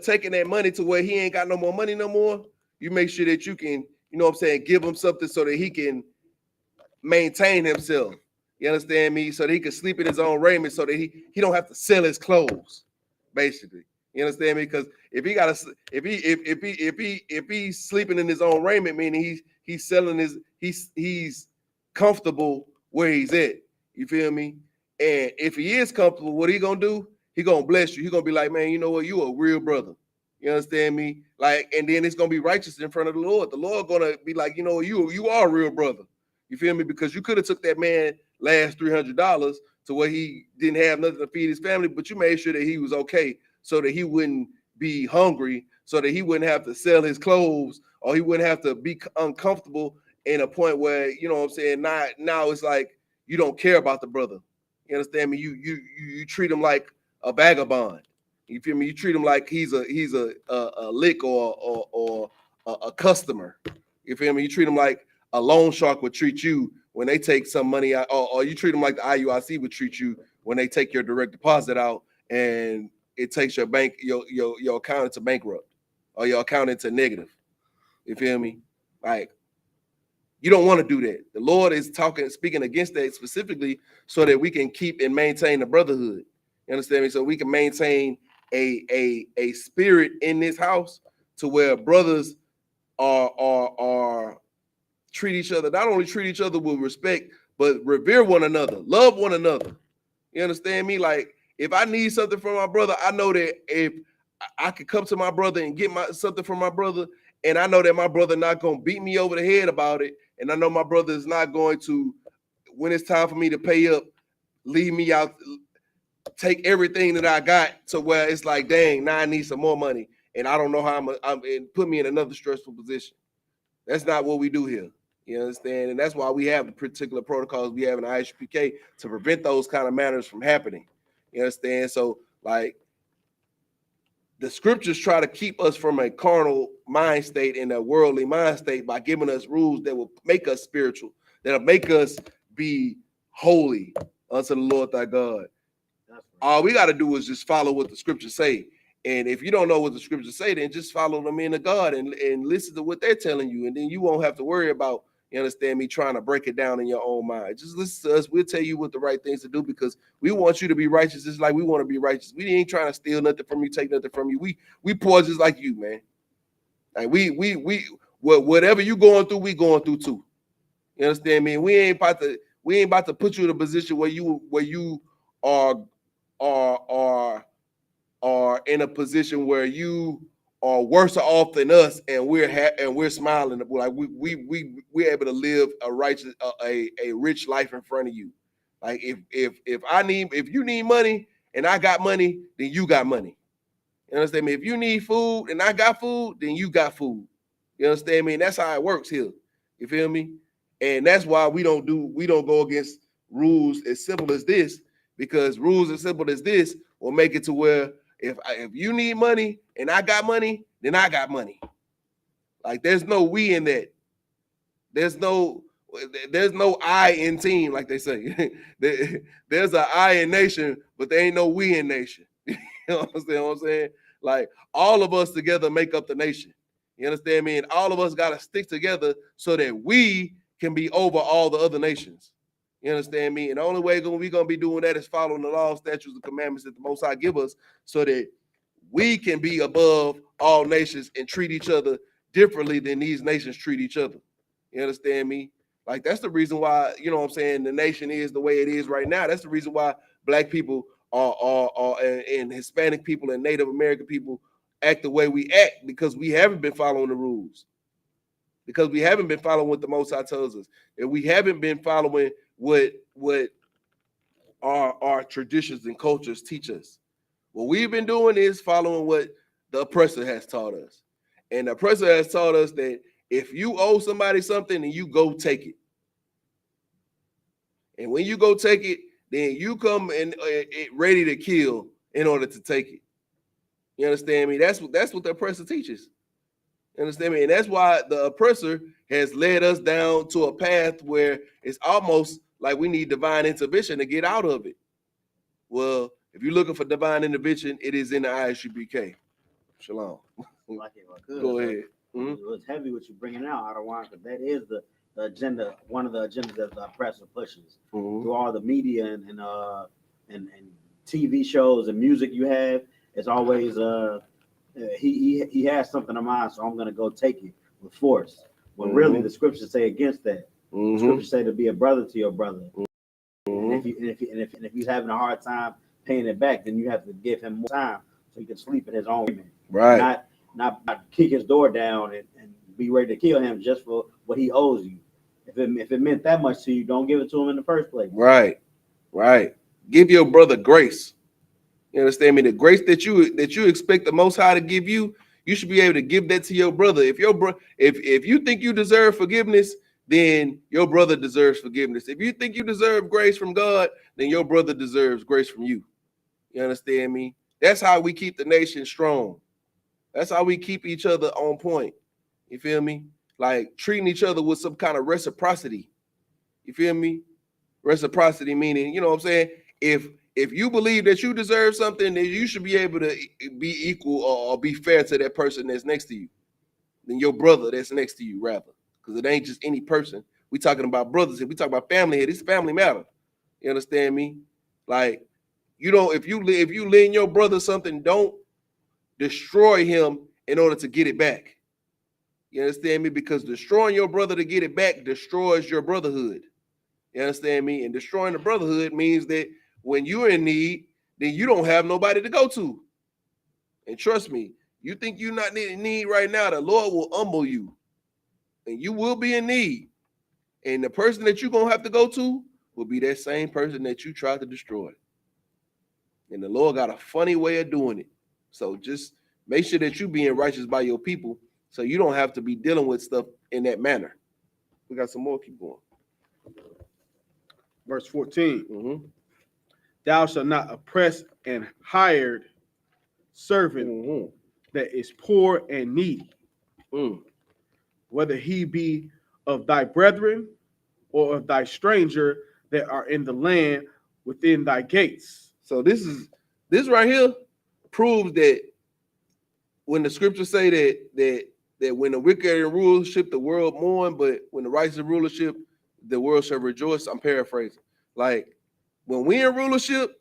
taking that money to where he ain't got no more money no more, you make sure that you can, you know what I'm saying, give him something so that he can maintain himself. You understand me? So that he can sleep in his own raiment, so that he don't have to sell his clothes. basically. You understand me? Because if he got if he's sleeping in his own raiment, meaning he's selling he's comfortable where he's at. You feel me? And if he is comfortable, what he gonna do? He gonna bless you. He gonna be like, man, you know what? You a real brother. You understand me? Like, and then it's gonna be righteous in front of the Lord. The Lord gonna be like, you know, you are a real brother. You feel me? Because you could have took that man last $300 to where he didn't have nothing to feed his family, but you made sure that he was okay, so that he wouldn't be hungry, so that he wouldn't have to sell his clothes, or he wouldn't have to be uncomfortable in a point where, you know what I'm saying, now it's like you don't care about the brother. You understand me? You treat him like a vagabond. You feel me? You treat him like he's a lick or a customer. You feel me? You treat him like a loan shark would treat you when they take some money out, or you treat them like the IUIC would treat you when they take your direct deposit out and it takes your bank, your account into bankrupt, or your account into negative. You feel me? Like, you don't want to do that. The Lord is speaking against that specifically so that we can keep and maintain the brotherhood. You understand me? So we can maintain a spirit in this house to where brothers are treat each other, not only treat each other with respect, but revere one another, love one another. You understand me? Like, if I need something from my brother, I know that if I could come to my brother and get something from my brother, and I know that my brother not gonna beat me over the head about it, and I know my brother is not going to, when it's time for me to pay up, leave me out, take everything that I got to where it's like, dang, now I need some more money, and I don't know how I'm and put me in another stressful position. That's not what we do here. You understand? And that's why we have the particular protocols we have in I.S.U.P.K to prevent those kind of matters from happening. You understand? So, like, the scriptures try to keep us from a carnal mind state and a worldly mind state by giving us rules that will make us spiritual, that'll make us be holy unto the Lord thy God. All we got to do is just follow what the scriptures say. And if you don't know what the scriptures say, then just follow them into God and listen to what they're telling you. And then you won't have to worry about, you understand me, trying to break it down in your own mind. Just listen to us. We'll tell you what the right things to do, because we want you to be righteous just like we want to be righteous. We ain't trying to steal nothing from you, take nothing from you. We poor just like you, man. Like whatever you going through, we going through too. You understand me? We ain't about to put you in a position where you are in a position where you are worse off than us, and we're smiling, like we're able to live a righteous a rich life in front of you. Like, if you need money and I got money, then you got money. You understand me? If you need food and I got food, then you got food. You understand me? And that's how it works here. You feel me? And that's why we don't go against rules as simple as this, because rules as simple as this will make it to where if you need money and I got money, then I got money. Like, there's no we in that. There's no I in team, like they say. There's an I in nation, but there ain't no we in nation. You understand what I'm saying? Like, all of us together make up the nation. You understand me? And all of us got to stick together so that we can be over all the other nations. You understand me? And the only way we're going to be doing that is following the law, statutes, and commandments that the Most High give us, so that we can be above all nations and treat each other differently than these nations treat each other. You understand me? Like, that's the reason why, you know what I'm saying, the nation is the way it is right now. That's the reason why black people and Hispanic people and Native American people act the way we act, because we haven't been following the rules. Because we haven't been following what the Most High tells us. And we haven't been following what our traditions and cultures teach us. What we've been doing is following what the oppressor has taught us. And the oppressor has taught us that if you owe somebody something, then you go take it. And when you go take it, then you come and ready to kill in order to take it. You understand me? That's what the oppressor teaches. You understand me? And that's why the oppressor has led us down to a path where it's almost like we need divine intervention to get out of it. Well, if you're looking for divine intervention, it is in the I.S.U.P.K. Shalom. Go ahead. It's heavy what you're bringing out, Adawan, because that is the agenda, one of the agendas that the oppressor pushes through all the media and TV shows and music you have. it's always he has something in mind, so I'm gonna go take it with force. When really the scriptures say against that. The scriptures say to be a brother to your brother. And if he's having a hard time paying it back, then you have to give him more time so he can sleep in his own payment. Right. Not kick his door down and be ready to kill him just for what he owes you. If it meant that much to you, don't give it to him in the first place. Right. Right. Give your brother grace. You understand me? The grace that you expect the Most High to give you, you should be able to give that to your brother. If if you think you deserve forgiveness, then your brother deserves forgiveness. If you think you deserve grace from God, then your brother deserves grace from you. You understand me? That's how we keep the nation strong. That's how we keep each other on point. You feel me? Like treating each other with some kind of reciprocity. You feel me? Reciprocity meaning, you know what I'm saying? If you believe that you deserve something, then you should be able to be equal or be fair to that person that's next to you, than your brother that's next to you, rather. Because it ain't just any person. We talking about brothers. If we talk about family here, this family matter. You understand me? Like, you don't, if you lend your brother something, don't destroy him in order to get it back. You understand me? Because destroying your brother to get it back destroys your brotherhood. You understand me? And destroying the brotherhood means that when you're in need, then you don't have nobody to go to. And trust me, you think you're not in need right now, the Lord will humble you. And you will be in need. And the person that you're going to have to go to will be that same person that you tried to destroy. And the Lord got a funny way of doing it. So just make sure that you're being righteous by your people so you don't have to be dealing with stuff in that manner. We got some more. Keep going. Verse 14. Thou shalt not oppress an hired servant that is poor and needy, whether he be of thy brethren or of thy stranger that are in the land within thy gates. So this right here proves that when the scriptures say that when the wicked are in rulership, the world mourn, but when the righteous in rulership, the world shall rejoice. I'm paraphrasing. Like, when we in rulership,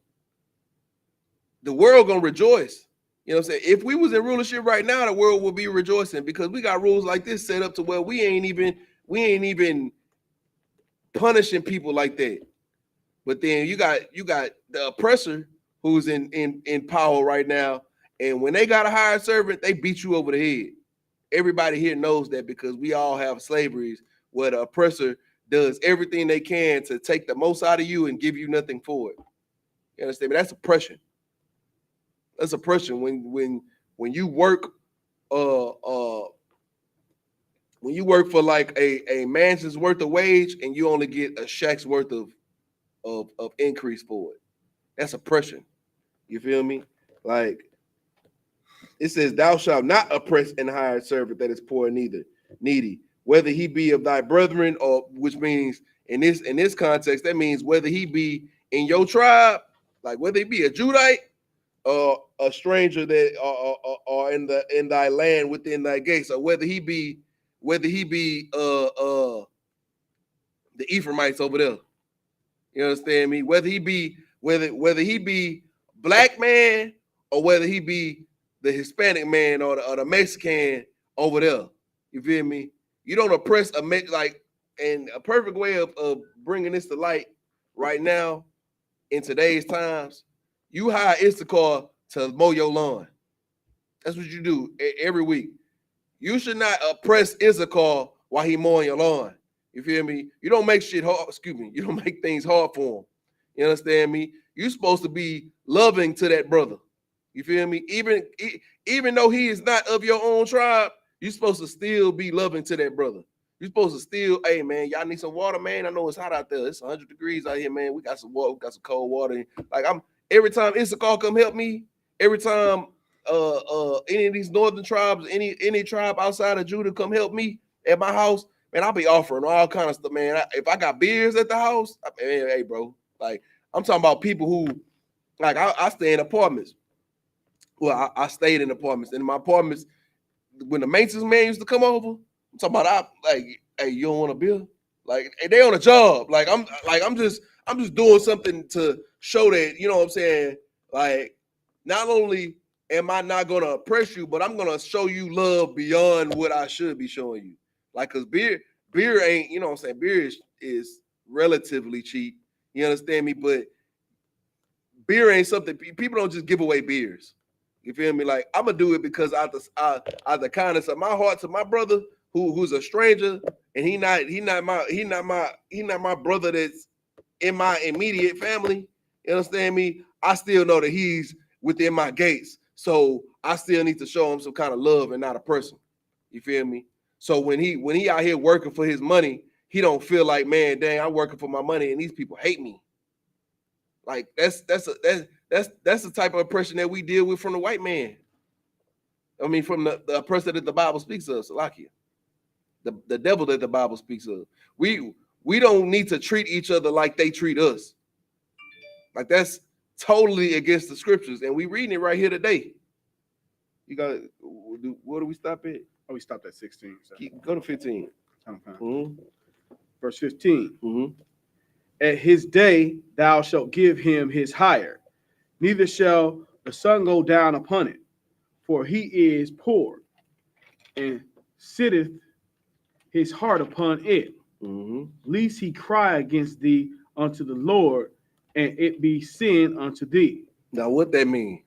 the world gonna rejoice. You know what I'm saying? If we was in rulership right now, the world would be rejoicing because we got rules like this set up to where we ain't even punishing people like that. But then you got the oppressor who's in power right now, and when they got a hired servant, they beat you over the head. Everybody here knows that because we all have slaveries where the oppressor does everything they can to take the most out of you and give you nothing for it. You understand me? That's oppression. That's oppression when you work when you work for like a mansion's worth of wage and you only get a shack's worth of increase for it. That's oppression. You feel me? Like it says, thou shalt not oppress an hired servant that is poor and needy, whether he be of thy brethren, or which means in this context, that means whether he be in your tribe, like whether he be a Judite or a stranger that are in thy land within thy gates, or whether he be the Ephraimites over there. You understand me? Whether he be black man or whether he be the Hispanic man or the Mexican over there. You feel me? You don't oppress like, and a perfect way of bringing this to light right now in today's times, you hire Isupk to mow your lawn. That's what you do every week. You should not oppress Isupk while he mowing your lawn. You feel me? You don't make shit hard. Excuse me. You don't make things hard for him. You understand me? You're supposed to be loving to that brother. You feel me? Even though he is not of your own tribe, you're supposed to still be loving to that brother. You're supposed to still, hey man, y'all need some water, man. I know it's hot out there. It's 100 degrees out here, man. We got some water. We got some cold water. Like every time Isupk come help me, every time any of these northern tribes, any tribe outside of Judah come help me at my house, man, I'll be offering all kind of stuff, man. If I got beers at the house, man, hey, bro, like I'm talking about people who, like I stay in apartments. Well, I stayed in apartments. And in my apartments, when the maintenance man used to come over, I'm talking about, hey, you don't want a beer? Like, hey, they on a job. Like, I'm just doing something to show that, you know what I'm saying? Like, not only am I not gonna oppress you, but I'm gonna show you love beyond what I should be showing you. Like, cause beer ain't, you know what I'm saying? Beer is relatively cheap. You understand me? But beer ain't something people don't just give away beers. You feel me? Like, I'm gonna do it because out the kindness of my heart to my brother who's a stranger, and he not my brother that's in my immediate family. You understand me? I still know that he's within my gates. So I still need to show him some kind of love and not a person. You feel me? So when he out here working for his money, he don't feel like, man, dang, I'm working for my money and these people hate me. Like that's the type of oppression that we deal with from the white man. I mean, from the oppressor that the Bible speaks of, Salakia. The devil that the Bible speaks of. We don't need to treat each other like they treat us. Like, that's totally against the scriptures, and we reading it right here today. You got, where do we stop at? Oh, we stopped at 16. So. Go to 15. Okay. Mm-hmm. Verse 15. Mm-hmm. At his day thou shalt give him his hire, neither shall the sun go down upon it, for he is poor, and sitteth his heart upon it, lest he cry against thee unto the Lord, and it be sin unto thee. Now, what that mean?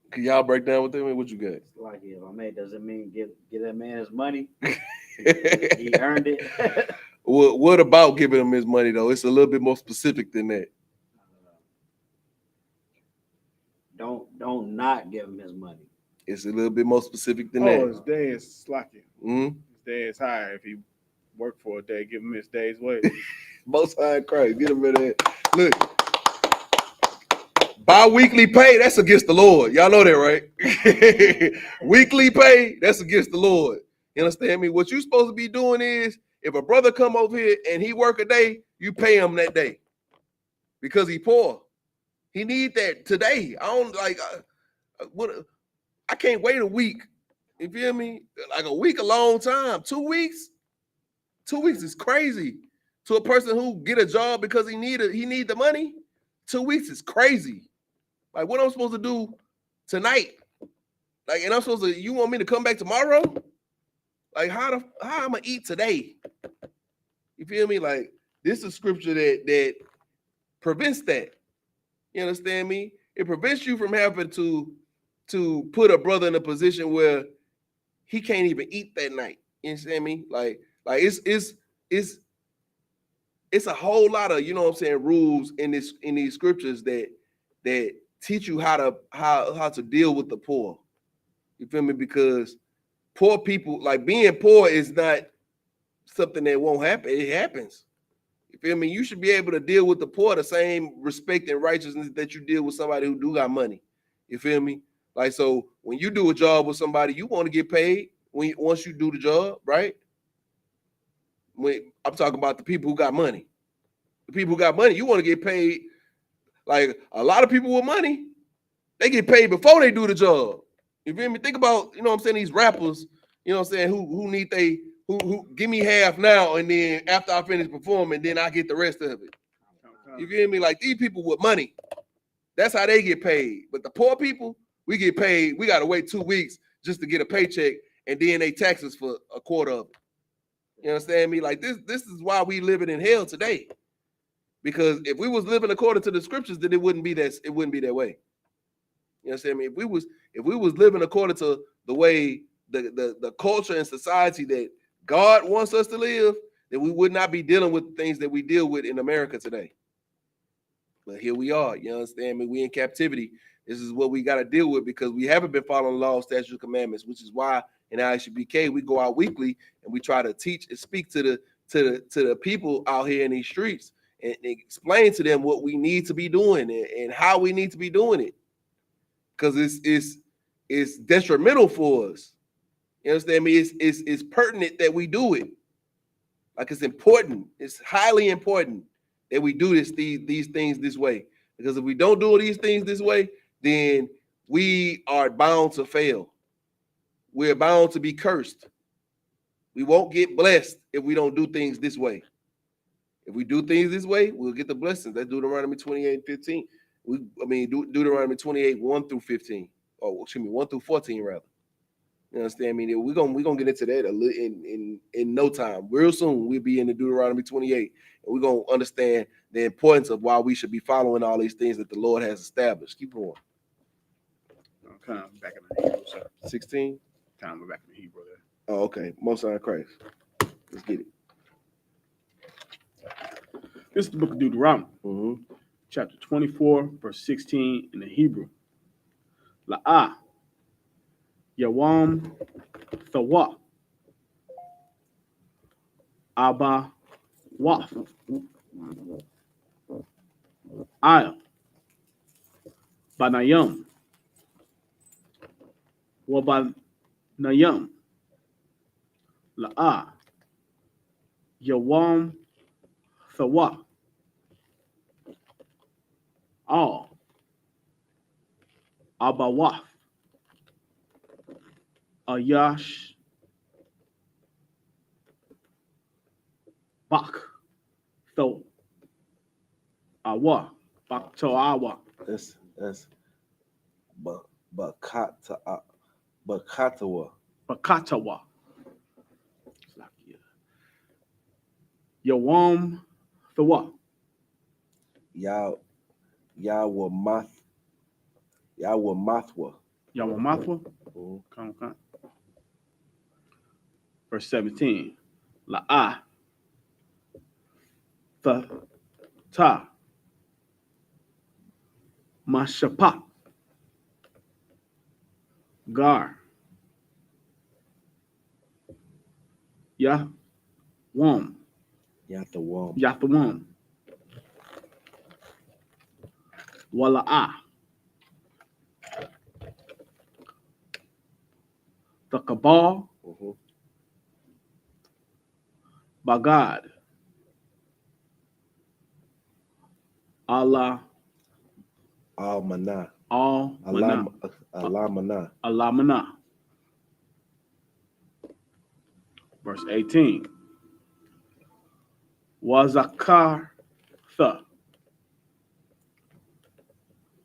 Can y'all break down what that mean? What you got? Like, if I may, does it mean give that man his money? He earned it. What about giving him his money though? It's a little bit more specific than that. Don't not give him his money. It's a little bit more specific than that. Oh, his day is slacking. Mm-hmm. His day is higher. If he worked for a day, give him his day's wage. Most High in Christ, get him rid of that. Look, bi-weekly pay, that's against the Lord. Y'all know that, right? Weekly pay, that's against the Lord. You understand me? What you supposed to be doing is, if a brother come over here and he work a day, you pay him that day because he poor. He need that today. I don't like what. I can't wait a week. You feel me? Like a week, a long time. 2 weeks. 2 weeks is crazy to a person who get a job because he need the money. 2 weeks is crazy. Like, what I'm supposed to do tonight? Like, and I'm supposed to. You want me to come back tomorrow? Like, how am I gonna eat today? You feel me? Like, this is a scripture that prevents that. You understand me? It prevents you from having to put a brother in a position where he can't even eat that night. You understand me? Like it's a whole lot of, you know what I'm saying, rules in these scriptures that teach you how to deal with the poor. You feel me? Because poor people, like, being poor is not something that won't happen. It happens. You feel me? You should be able to deal with the poor the same respect and righteousness that you deal with somebody who do got money. You feel me? Like, so when you do a job with somebody, you want to get paid once you do the job, right? I'm talking about the people who got money. The people who got money, you want to get paid. Like, a lot of people with money, they get paid before they do the job. You feel me? Think about, you know what I'm saying, these rappers, you know what I'm saying, who need who give me half now, and then after I finish performing, then I get the rest of it. You feel me? Like, these people with money, that's how they get paid. But the poor people, we get paid. We got to wait 2 weeks just to get a paycheck, and then they tax us for a quarter of it. You understand me? Like, this is why we living in hell today. Because if we was living according to the scriptures, then it wouldn't be that way. You understand me? If we was living according to the way the culture and society that God wants us to live, then we would not be dealing with the things that we deal with in America today. But here we are. You understand me? We in captivity. This is what we got to deal with because we haven't been following law, statutes, and commandments, which is why in I.S.U.P.K we go out weekly and we try to teach and speak to the people out here in these streets and explain to them what we need to be doing and how we need to be doing it. Because it's detrimental for us. You understand me? It's pertinent that we do it. Like, it's important. It's highly important that we do these things this way. Because if we don't do these things this way, then we are bound to fail. We're bound to be cursed. We won't get blessed if we don't do things this way. If we do things this way, we'll get the blessings. That's Deuteronomy 28:15. Deuteronomy 28, 1 through 15. Oh, excuse me, 1 through 14, rather. You understand? I mean, we're gonna get into that a little in no time. Real soon, we'll be in the Deuteronomy 28, and we're gonna understand the importance of why we should be following all these things that the Lord has established. Keep going. Okay, back in the Hebrew, sir. 16. Time we're back in the Hebrew there. Oh, okay. Most High Christ. Let's get it. This is the book of Deuteronomy, Mm-hmm. chapter 24, verse 16 in the Hebrew. La'ah, Yawam, Thawa, Abba, Waf, Ayah, Banayam, Wabanayam, La'ah, Yawam, Thawa, Al, Abawaf, Ayash, Bak, Tho, Awa, Bak to Awa, That's Bakatawa. Bakatawa. Yawam, Thawa, Yawamathwa. Yawamathwa. Mhm. Come. Verse 17. La'ah, Ta, Mashapat, Gar, Yahwam, Yathawam, Wala'ah, the Cabal, Mhm. Bagad, Allah, Almanah. Al-Mana, Alamana. Verse 18. Wazakar, Tha,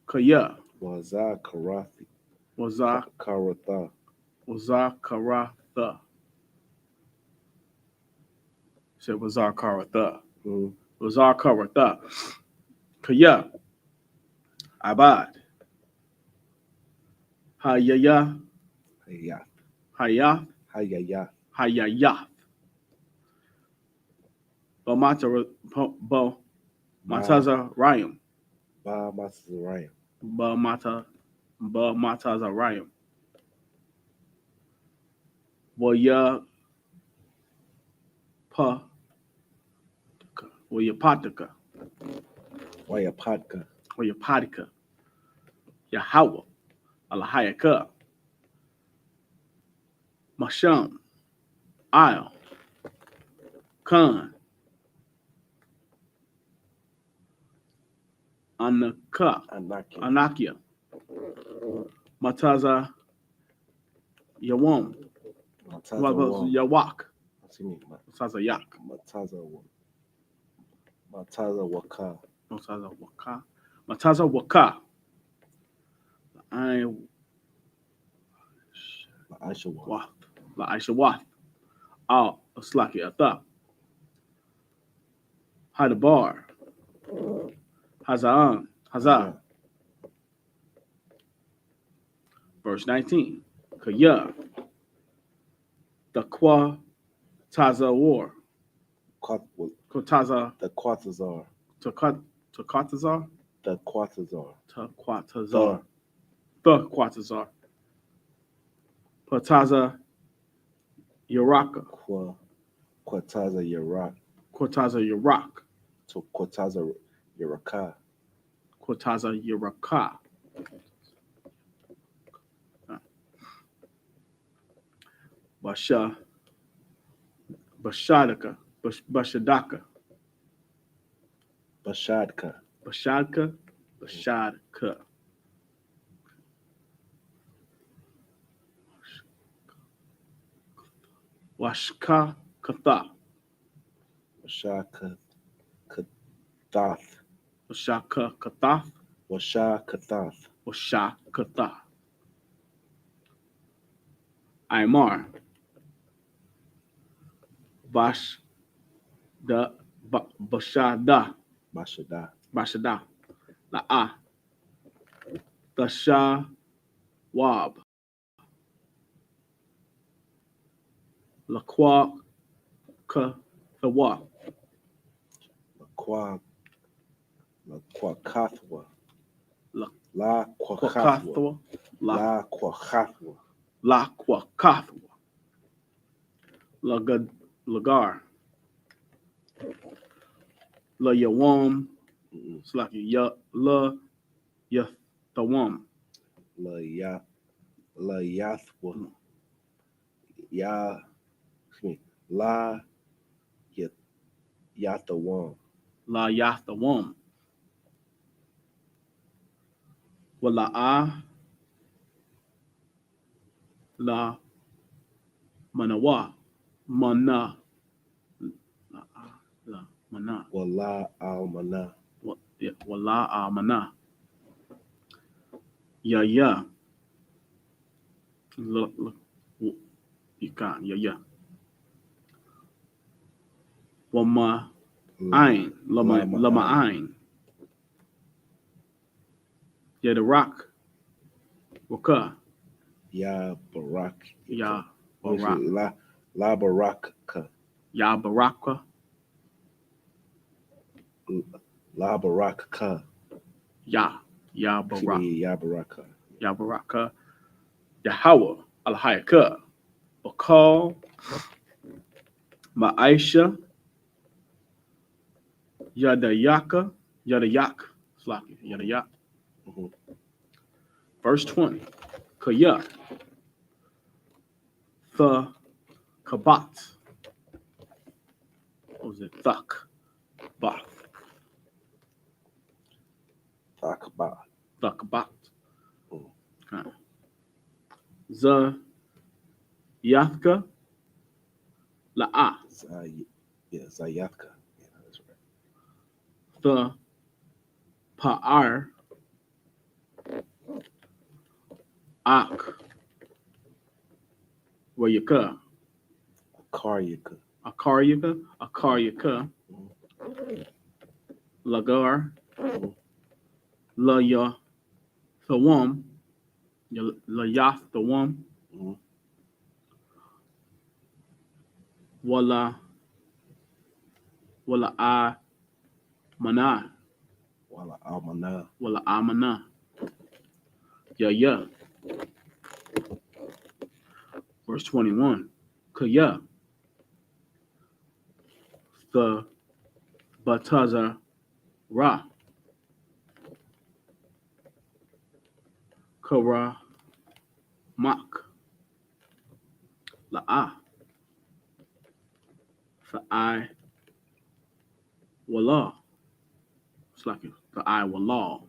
Kaya, Wazakarathi. Wazak, Karatha. Wazakaratha. Said Wazakaratha. Mhm. Wazakaratha. Kaya, Abad, Hayaya, Hayath. Hayath, Hayayath. Hayayath. Mataza Rayam. Ba-Matzarayim. Mataza Rayam. Waya Pataka. Wayapatka. Wayapatika. Yahweh. Alahayaka. Masham. Isle. Khan. Anakia. Mataza Yawam. Yawak. Mataza Yak. Mataza Waka. Mataza Waka. I.S.U.P.K. Al Aslaki Atha. Hadabar. Hazan. Hazah. Verse 19. Kaya. The Kwa Taza War. Kotaza. The Quatazar. Takatazar. The Quatazar. Taquatazar. The Quatazar. Pataza Yaraka. Quataza Yarak. Kotaza Yarak. To Quataza Yaraka. Kotaza Yaraka. Bashadaka. Bashadaka. Bashadka. Bashadka. Bashadka. Washka Katha. Washaka Katath. Washaka Kathath. Washakathah. Washakatha. Aymar. Bashada. Bashada. Bashada. La'a. Tashawab. Laqwa. Kathawa. Laquakathwa. La Laquakathwa. Kwakathwa. Laquakathwa. Laqwakathwa. Lagar. La Yawam. It's like La Yathawam. Layathwa. Ya. Excuse me. La Yathawam. La Yathawam. Wala'a. La Manawa. Mana. La Mana. Wala al-mana. Wala'a Mana. Ya. Look. You can't. Ya. Wama Ain. Lama Ain. Ya the rock. Waka. Ya Barak. Ya Barak. La Barakka. Ya Baraka. La Barakka. Ya Barak. Ya Baraka. Ya Baraka. Yahweh al-Hayaka. Bakal. Ma'aisha. Yadayaka. Yadayak. Slaki. Yadayak. Verse 20. Kaya. The Kabat. What was it? Thak. Bath. Thakba. Thakbat. The Yathka. La'a. Zayathka. Yeah, that's right. The Pa'ar. Ak. Wayaka. Akaryaka. Akaryaka. Lagar. La Thawam. La Yath Thawam. Wala I Mana. Wala al-mana. Wala Amana. Ya. Verse 21. Kaya. The Bataza Ra. Kara Mak. La'a. Fa'ai Wala. It's like Fa'ai Wala.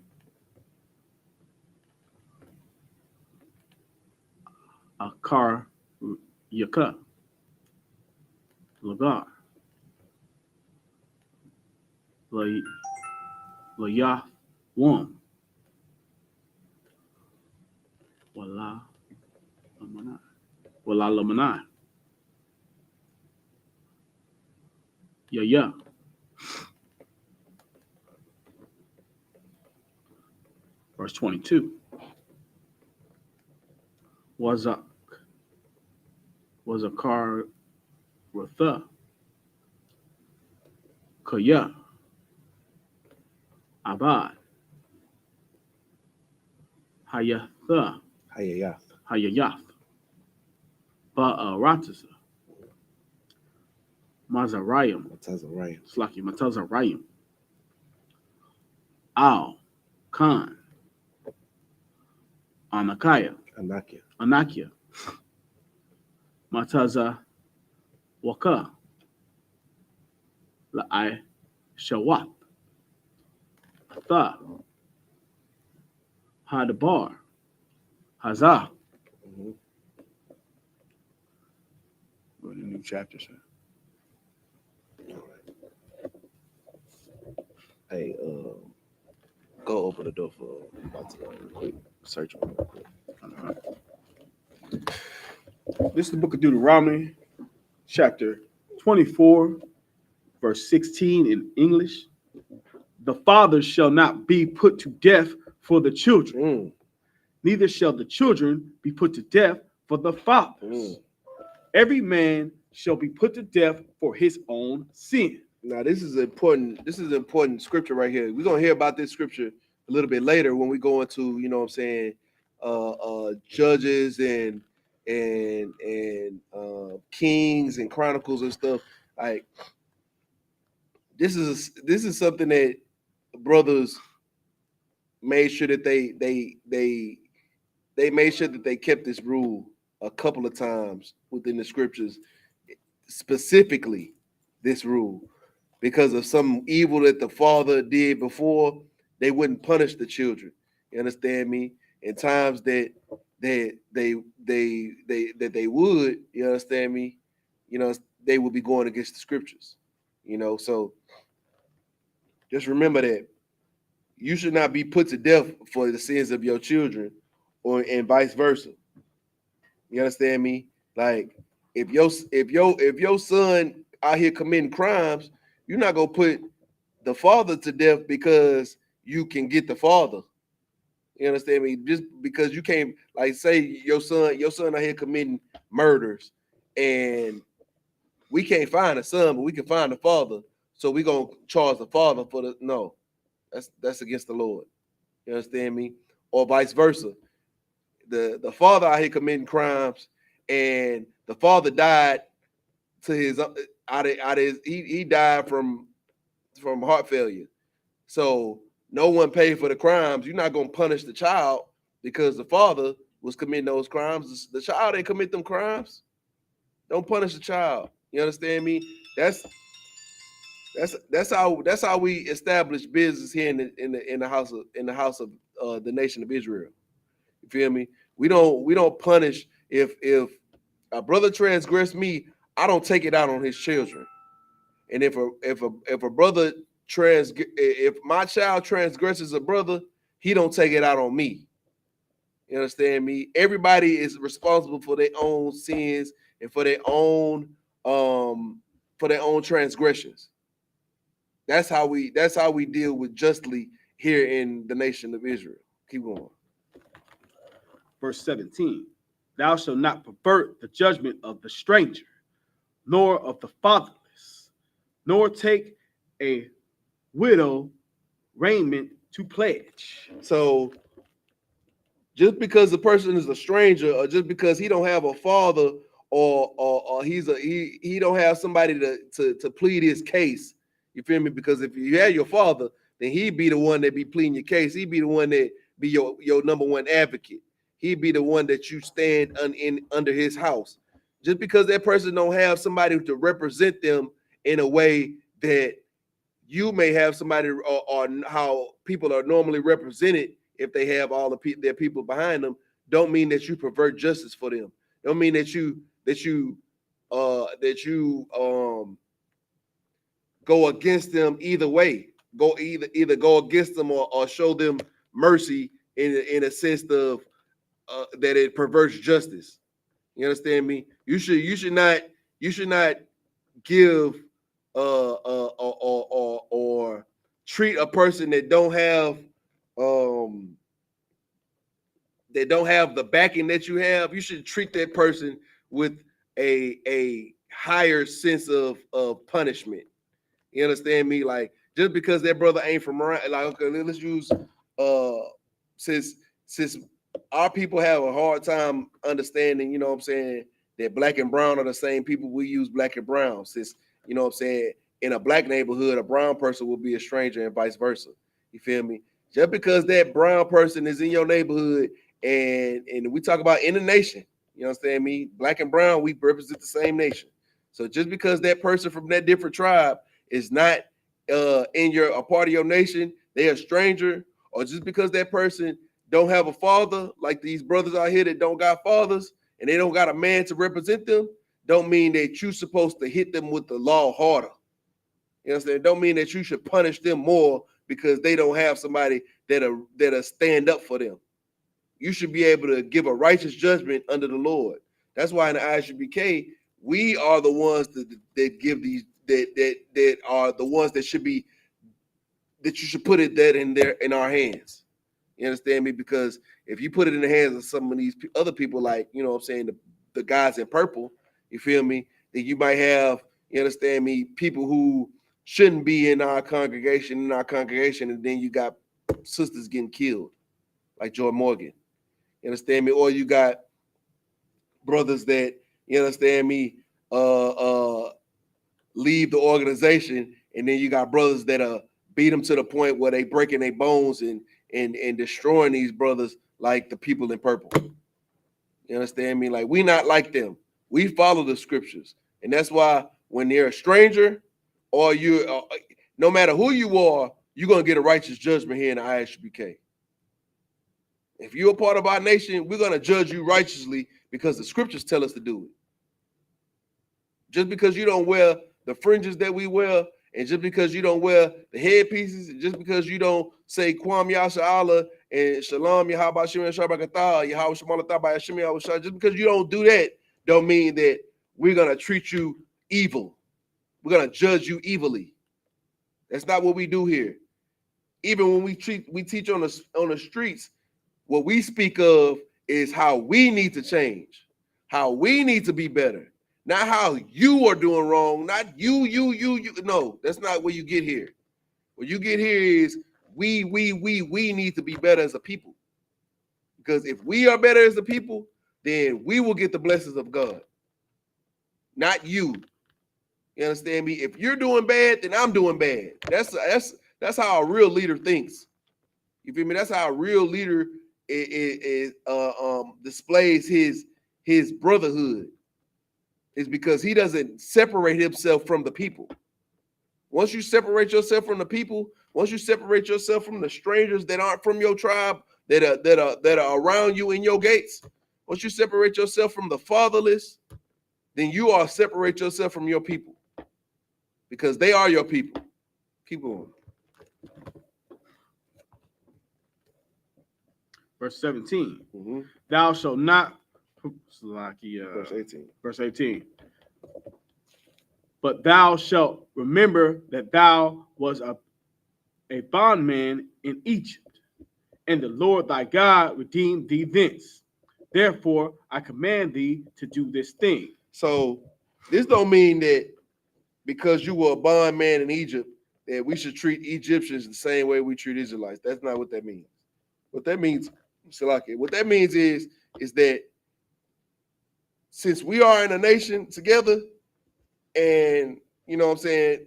Akar Yaka. Lagar. La Yah Wam. Wala Lamana. Wala Lamana. Ya. Verse 22. Was a car Ratha. Kaya. Abad. Hayatha. Hayayath. Ba'aratasa. Mazarayim. Slaki Matazarayim. Al. Khan. Anakia. Mataza Waka. I.S.U.P.K. Tha. Hadabar. Hazah. Go to the new chapter, sir. Hey, Go open the door for quick search on real quick. This is the book of Deuteronomy, chapter 24, verse 16 in English. The fathers shall not be put to death for the children, neither shall the children be put to death for the fathers. Every man shall be put to death for his own sin. Now, this is important. This is important scripture right here. We're gonna hear about this scripture a little bit later when we go into, you know what I'm saying, Judges and Kings and Chronicles and stuff. Like this is something that brothers made sure that they made sure that they kept this rule a couple of times within the scriptures, specifically this rule. Because of some evil that the father did before, they wouldn't punish the children. You understand me? In times that they would, you understand me? You know, they would be going against the scriptures. You know, so just remember that you should not be put to death for the sins of your children, and vice versa. You understand me? Like if your son out here committing crimes, you're not gonna put the father to death because you can get the father. You understand me? Just because you can't, like, say your son out here committing murders, and we can't find the son, but we can find the father. So we gonna charge the father for the no. That's against the Lord. You understand me? Or vice versa. The father out here committing crimes, and the father died to his he died from heart failure. So no one paid for the crimes. You're not gonna punish the child because the father was committing those crimes. The child ain't commit them crimes. Don't punish the child. You understand me? That's how we establish business here in the house of the nation of Israel. You feel me? We don't punish if a brother transgress me, I don't take it out on his children. And if a brother if my child transgresses a brother, he don't take it out on me. You understand me? Everybody is responsible for their own sins and for their own transgressions. That's how we deal with justly here in the nation of Israel. Keep going. Verse 17, thou shalt not pervert the judgment of the stranger, nor of the fatherless, nor take a widow raiment to pledge. So just because the person is a stranger, or just because he don't have a father, or he don't have somebody to plead his case, you feel me? Because if you had your father, then he'd be the one that be pleading your case. He'd be the one that be your number one advocate. He'd be the one that you stand under his house. Just because that person don't have somebody to represent them in a way that you may have somebody, or how people are normally represented, if they have all their people behind them, don't mean that you pervert justice for them. Don't mean that you go against them either way. Go either go against them or show them mercy in a sense of that it perverts justice. You understand me? You should not give or treat a person that don't have the backing that you have. You should treat that person with a higher sense of punishment. You understand me? Like, just because that brother ain't from around, like, okay, let's use since our people have a hard time understanding, you know what I'm saying, that black and brown are the same people, we use black and brown. Since, you know what I'm saying, in a black neighborhood, a brown person will be a stranger and vice versa. You feel me? Just because that brown person is in your neighborhood, and we talk about in the nation, you understand me? Black and brown, we represent the same nation. So just because that person from that different tribe is not a part of your nation, they are a stranger, or just because that person don't have a father, like these brothers out here that don't got fathers and they don't got a man to represent them, don't mean that you're supposed to hit them with the law harder. You understand? Don't mean that you should punish them more because they don't have somebody that'll stand up for them. You should be able to give a righteous judgment under the Lord. That's why in the I.S.U.P.K, we are the ones that give these that are the ones that should be that you should put it that in our hands. You understand me? Because if you put it in the hands of some of these other people, like, you know what I'm saying, the guys in purple, you feel me? Then you might have, you understand me, people who shouldn't be in our congregation, and then you got sisters getting killed, like Joy Morgan. You understand me? Or you got brothers that, you understand me, leave the organization, and then you got brothers that beat them to the point where they breaking their bones and destroying these brothers, like the people in purple. You understand me? Like, we not like them. We follow the scriptures, and that's why when they're a stranger, or you, no matter who you are, you're gonna get a righteous judgment here in the I.S.U.P.K. If you're a part of our nation, we're gonna judge you righteously because the scriptures tell us to do it. Just because you don't wear the fringes that we wear, and just because you don't wear the headpieces, and just because you don't say Kwam Yasha'Allah and Shalom Yahweh Shem Shabakatah, Yahweh Shemalatah by Hashem Yahweh Shah, just because you don't do that, don't mean that we're gonna treat you evil. We're gonna judge you evilly. That's not what we do here. Even when we teach on the streets, what we speak of is how we need to change, how we need to be better. Not how you are doing wrong, not you. No, that's not where you get here. What you get here is we need to be better as a people. Because if we are better as a people, then we will get the blessings of God. Not you. You understand me? If you're doing bad, then I'm doing bad. That's how a real leader thinks. You feel me? That's how a real leader displays his brotherhood. Is because he doesn't separate himself from the people. Once you separate yourself from the people, once you separate yourself from the strangers that aren't from your tribe, that are around you in your gates, once you separate yourself from the fatherless, then you are separate yourself from your people, because they are your people. Keep going. Verse 17. Thou shalt not. Verse 18. But thou shalt remember that thou was a bondman in Egypt, and the Lord thy God redeemed thee thence. Therefore, I command thee to do this thing. So this don't mean that because you were a bondman in Egypt that we should treat Egyptians the same way we treat Israelites. That's not what that means. What that means, Salaki, what that means is that since we are in a nation together, and you know what I'm saying,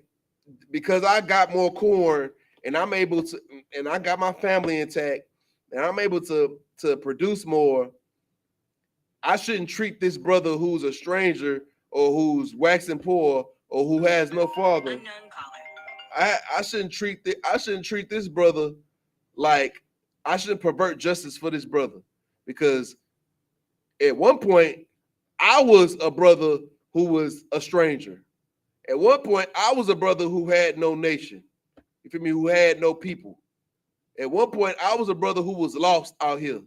because I got more corn and I'm able to, and I got my family intact, and I'm able to produce more, I shouldn't treat this brother who's a stranger or who's waxing poor or who has no father. I shouldn't treat this brother like, I shouldn't pervert justice for this brother, because at one point I was a brother who was a stranger. At one point, I was a brother who had no nation. You feel me? Who had no people. At one point, I was a brother who was lost out here.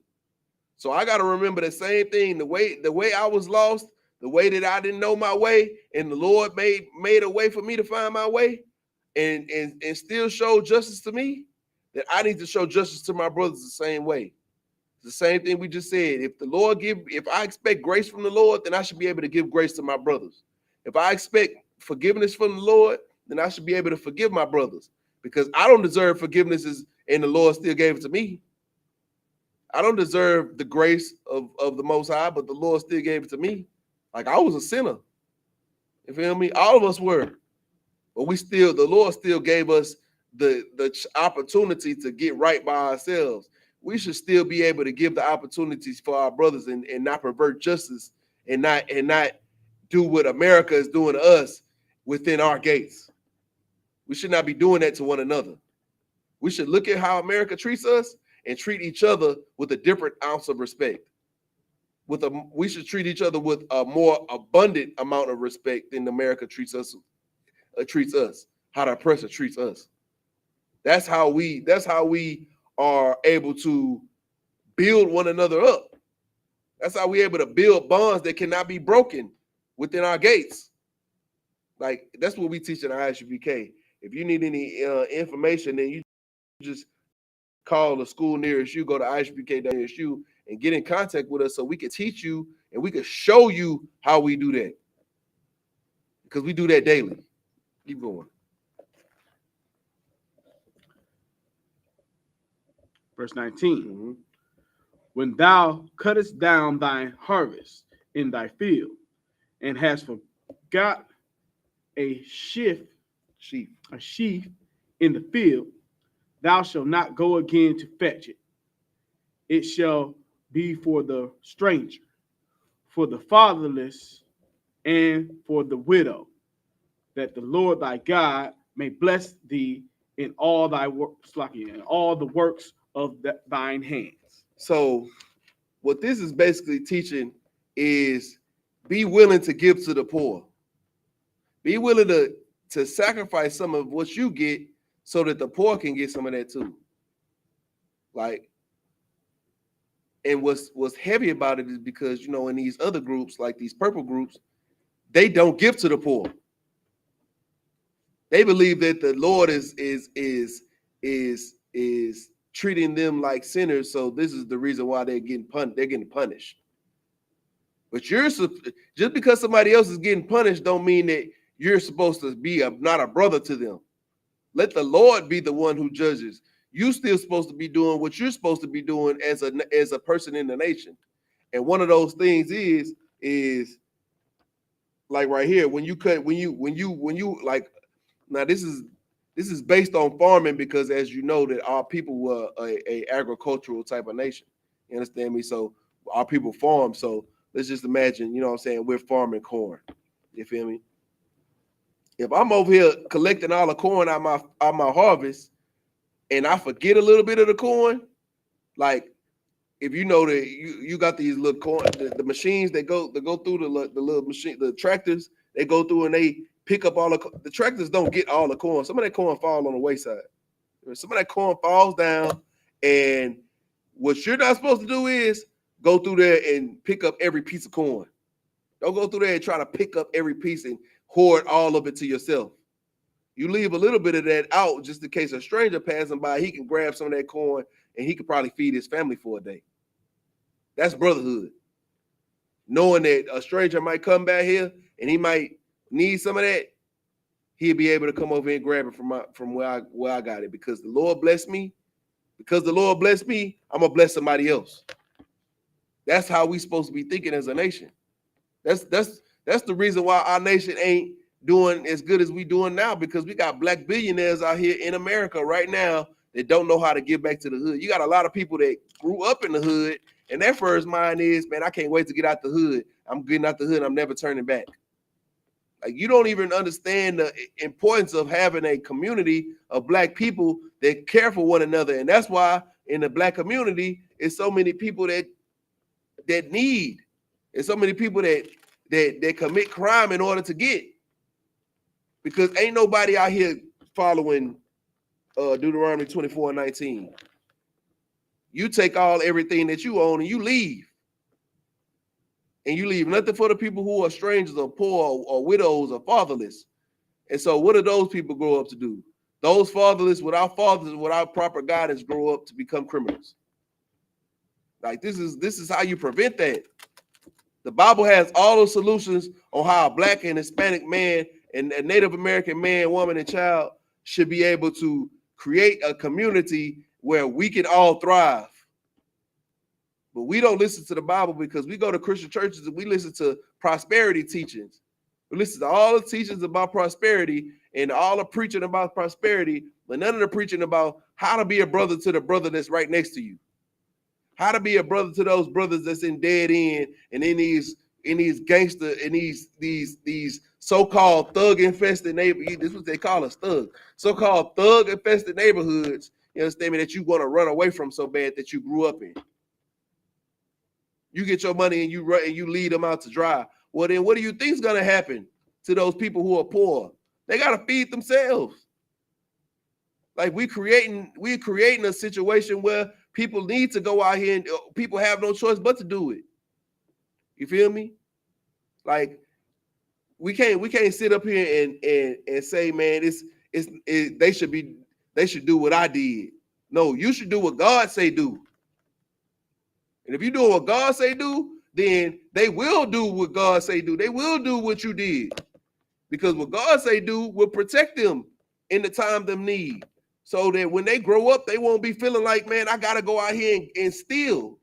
So I got to remember the same thing. The way I was lost, the way that I didn't know my way, and the Lord made a way for me to find my way, and still show justice to me. That I need to show justice to my brothers the same way. The same thing we just said. If I expect grace from the Lord, then I should be able to give grace to my brothers. If I expect forgiveness from the Lord, then I should be able to forgive my brothers, because I don't deserve forgiveness, and the Lord still gave it to me. I don't deserve the grace of the Most High, but the Lord still gave it to me. Like, I was a sinner. You feel me? All of us were, but the Lord still gave us the opportunity to get right by ourselves. We should still be able to give the opportunities for our brothers and not pervert justice and not do what America is doing to us within our gates. We should not be doing that to one another. We should look at how America treats us and treat each other with a different ounce of respect. We should treat each other with a more abundant amount of respect than America treats us. How the oppressor treats us. That's how we are able to build one another up. That's how we're able to build bonds that cannot be broken within our gates. Like, that's what we teach in I.S.U.P.K. If you need any information, then you just call the school nearest you, go to I.S.U.P.K. nearest you, and get in contact with us so we can teach you and we can show you how we do that. Because we do that daily. Keep going. Verse 19. When thou cuttest down thine harvest in thy field, and hast forgot a sheaf in the field, thou shalt not go again to fetch it. It shall be for the stranger, for the fatherless, and for the widow, that the Lord thy God may bless thee in all thy works, in all the works of thine hands. So what this is basically teaching is be willing to give to the poor. Be willing to sacrifice some of what you get so that the poor can get some of that too. Like, and what's heavy about it is because, you know, in these other groups, like these purple groups, they don't give to the poor. They believe that the Lord is treating them like sinners, so this is the reason why they're getting punished. But just because somebody else is getting punished don't mean that you're supposed to be not a brother to them. Let the Lord be the one who judges. You still supposed to be doing what you're supposed to be doing as a person in the nation. And one of those things is like right here, when you like, now this is based on farming, because as you know that our people were a agricultural type of nation. You understand me? So our people farm. So let's just imagine, you know what I'm saying, we're farming corn. You feel me? If I'm over here collecting all the corn out my harvest and I forget a little bit of the corn, like if you know that you got these little corn, the machines that go through the little machine, the tractors, they go through and they pick up all the tractors don't get all the corn. Some of that corn falls on the wayside. Some of that corn falls down, and what you're not supposed to do is go through there and pick up every piece of corn. Don't go through there and try to pick up every piece and hoard all of it to yourself. You leave a little bit of that out just in case a stranger passing by, he can grab some of that corn and he could probably feed his family for a day. That's brotherhood. Knowing that a stranger might come back here and he might need some of that, he'll be able to come over and grab it from where I got it, because the Lord blessed me. Because the Lord blessed me, I'm gonna bless somebody else. That's how we supposed to be thinking as a nation. That's the reason why our nation ain't doing as good as we doing now, because we got black billionaires out here in America right now that don't know how to give back to the hood. You got a lot of people that grew up in the hood, and their first mind is, man, I can't wait to get out the hood. I'm getting out the hood. I'm never turning back. Like, you don't even understand the importance of having a community of black people that care for one another. And that's why in the black community, it's so many people that need. There's so many people that commit crime in order to get. Because ain't nobody out here following Deuteronomy 24:19. You take everything that you own and you leave. And you leave nothing for the people who are strangers or poor or widows or fatherless. And so what do those people grow up to do? Those fatherless without proper guidance grow up to become criminals. Like, this is how you prevent that. The Bible has all the solutions on how a black and Hispanic man and a Native American man, woman, and child should be able to create a community where we can all thrive. But we don't listen to the Bible because we go to Christian churches and we listen to prosperity teachings. We listen to all the teachings about prosperity and all the preaching about prosperity, but none of the preaching about how to be a brother to the brother that's right next to you. How to be a brother to those brothers that's in dead end and in these gangster, in these so-called thug infested neighborhoods. This is what they call us, thugs. So-called thug infested neighborhoods, you understand me, that you want to run away from so bad that you grew up in. You get your money and you run and you lead them out to dry. Well, then what do you think is going to happen to those people who are poor? They got to feed themselves. Like we're creating a situation where people need to go out here and people have no choice but to do it. You feel me? Like we can't sit up here and say, man, they should do what I did. No, you should do what God say do. And if you do what God say do, then they will do what God say do. They will do what you did. Because what God say do will protect them in the time them need. So that when they grow up, they won't be feeling like, man, I gotta go out here and steal.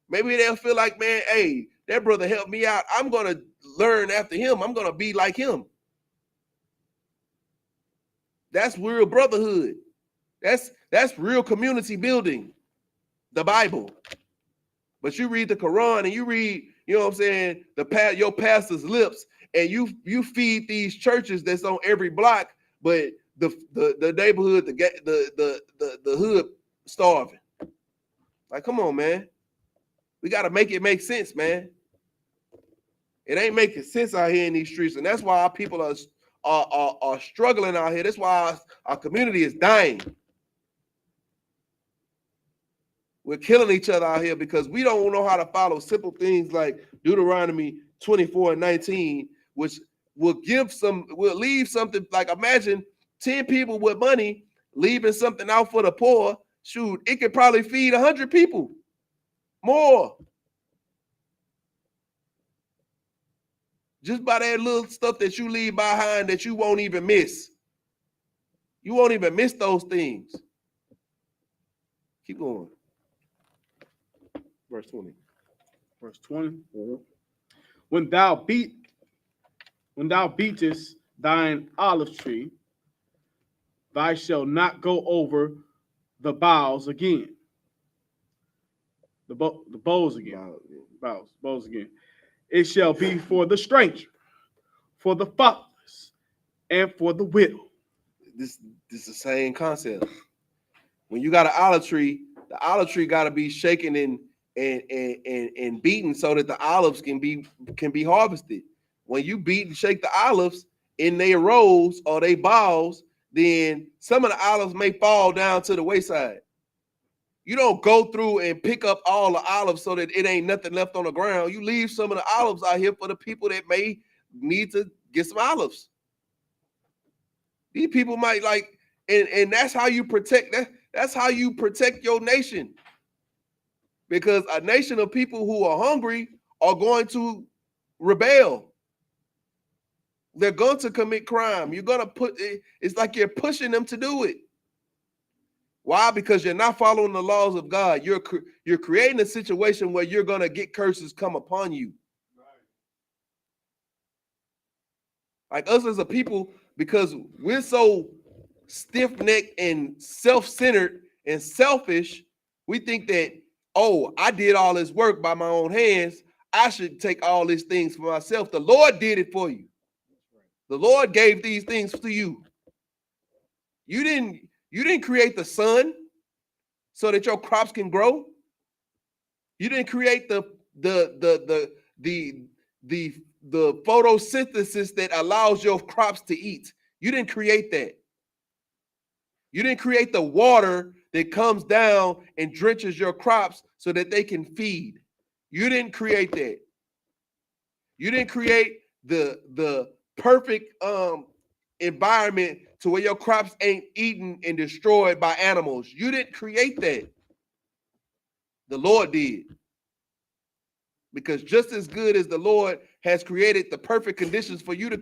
Maybe they'll feel like, man, hey, that brother helped me out. I'm gonna learn after him. I'm gonna be like him. That's real brotherhood. That's real community building. The Bible. But you read the Quran and you read, you know what I'm saying, your pastor's lips, and you feed these churches that's on every block, but the neighborhood, the hood starving. Like, come on, man. We got to make it make sense, man. It ain't making sense out here in these streets, and that's why our people are struggling out here. That's why our community is dying. We're killing each other out here because we don't know how to follow simple things like Deuteronomy 24:19, which will leave something. Like, imagine 10 people with money leaving something out for the poor. Shoot, it could probably feed 100 people more. Just by that little stuff that you leave behind that you won't even miss. You won't even miss those things. Keep going. Verse 20. Verse 20. Mm-hmm. When thou beatest thine olive tree, thou shalt not go over the boughs again. The boughs again. Boughs again. It shall be for the stranger, for the fatherless, and for the widow. This is the same concept. When you got an olive tree, the olive tree got to be shaken and beaten so that the olives can be harvested. When you beat and shake the olives in their rows or their boughs, then some of the olives may fall down to the wayside. You don't go through and pick up all the olives so that it ain't nothing left on the ground. You leave some of the olives out here for the people that may need to get some olives. These people might like, and that's how you protect that. That's how you protect your nation. Because a nation of people who are hungry are going to rebel. They're going to commit crime. You're going to it's like you're pushing them to do it. Why? Because you're not following the laws of God. You're creating a situation where you're going to get curses come upon you. Right. Like us as a people, because we're so stiff-necked and self-centered and selfish, we think that, oh, I did all this work by my own hands. I should take all these things for myself. The Lord did it for you. The Lord gave these things to you. You didn't create the sun so that your crops can grow. You didn't create the photosynthesis that allows your crops to eat. You didn't create that. You didn't create the water that comes down and drenches your crops so that they can feed. You didn't create that. You didn't create the perfect environment to where your crops ain't eaten and destroyed by animals. You didn't create that. The Lord did. Because just as good as the Lord has created the perfect conditions for you to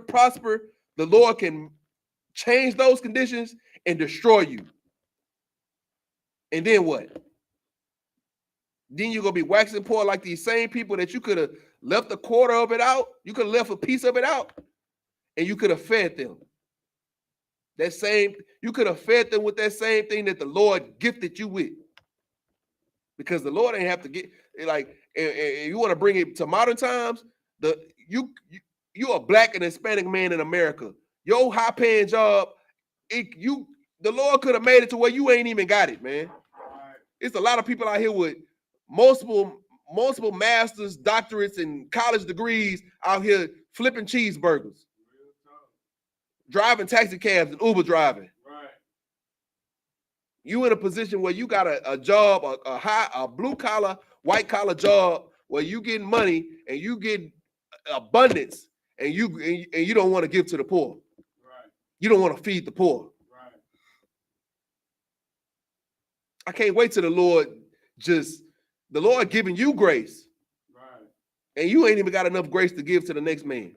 prosper, the Lord can change those conditions and destroy you. And then what? Then you're going to be waxing poor like these same people that you could have left a quarter of it out. You could have left a piece of it out and you could have fed them. You could have fed them with that same thing that the Lord gifted you with. Because the Lord ain't have to get, like, you want to bring it to modern times, you a black and Hispanic man in America. Your high-paying job, the Lord could have made it to where you ain't even got it, man. It's a lot of people out here with multiple masters, doctorates, and college degrees out here flipping cheeseburgers, driving taxi cabs and Uber driving. You in a position where you got a job, a blue collar, white collar job where you getting money and you get abundance, and you don't want to give to the poor. Right. You don't want to feed the poor. Right. I can't wait till the Lord giving you grace. Right. And you ain't even got enough grace to give to the next man.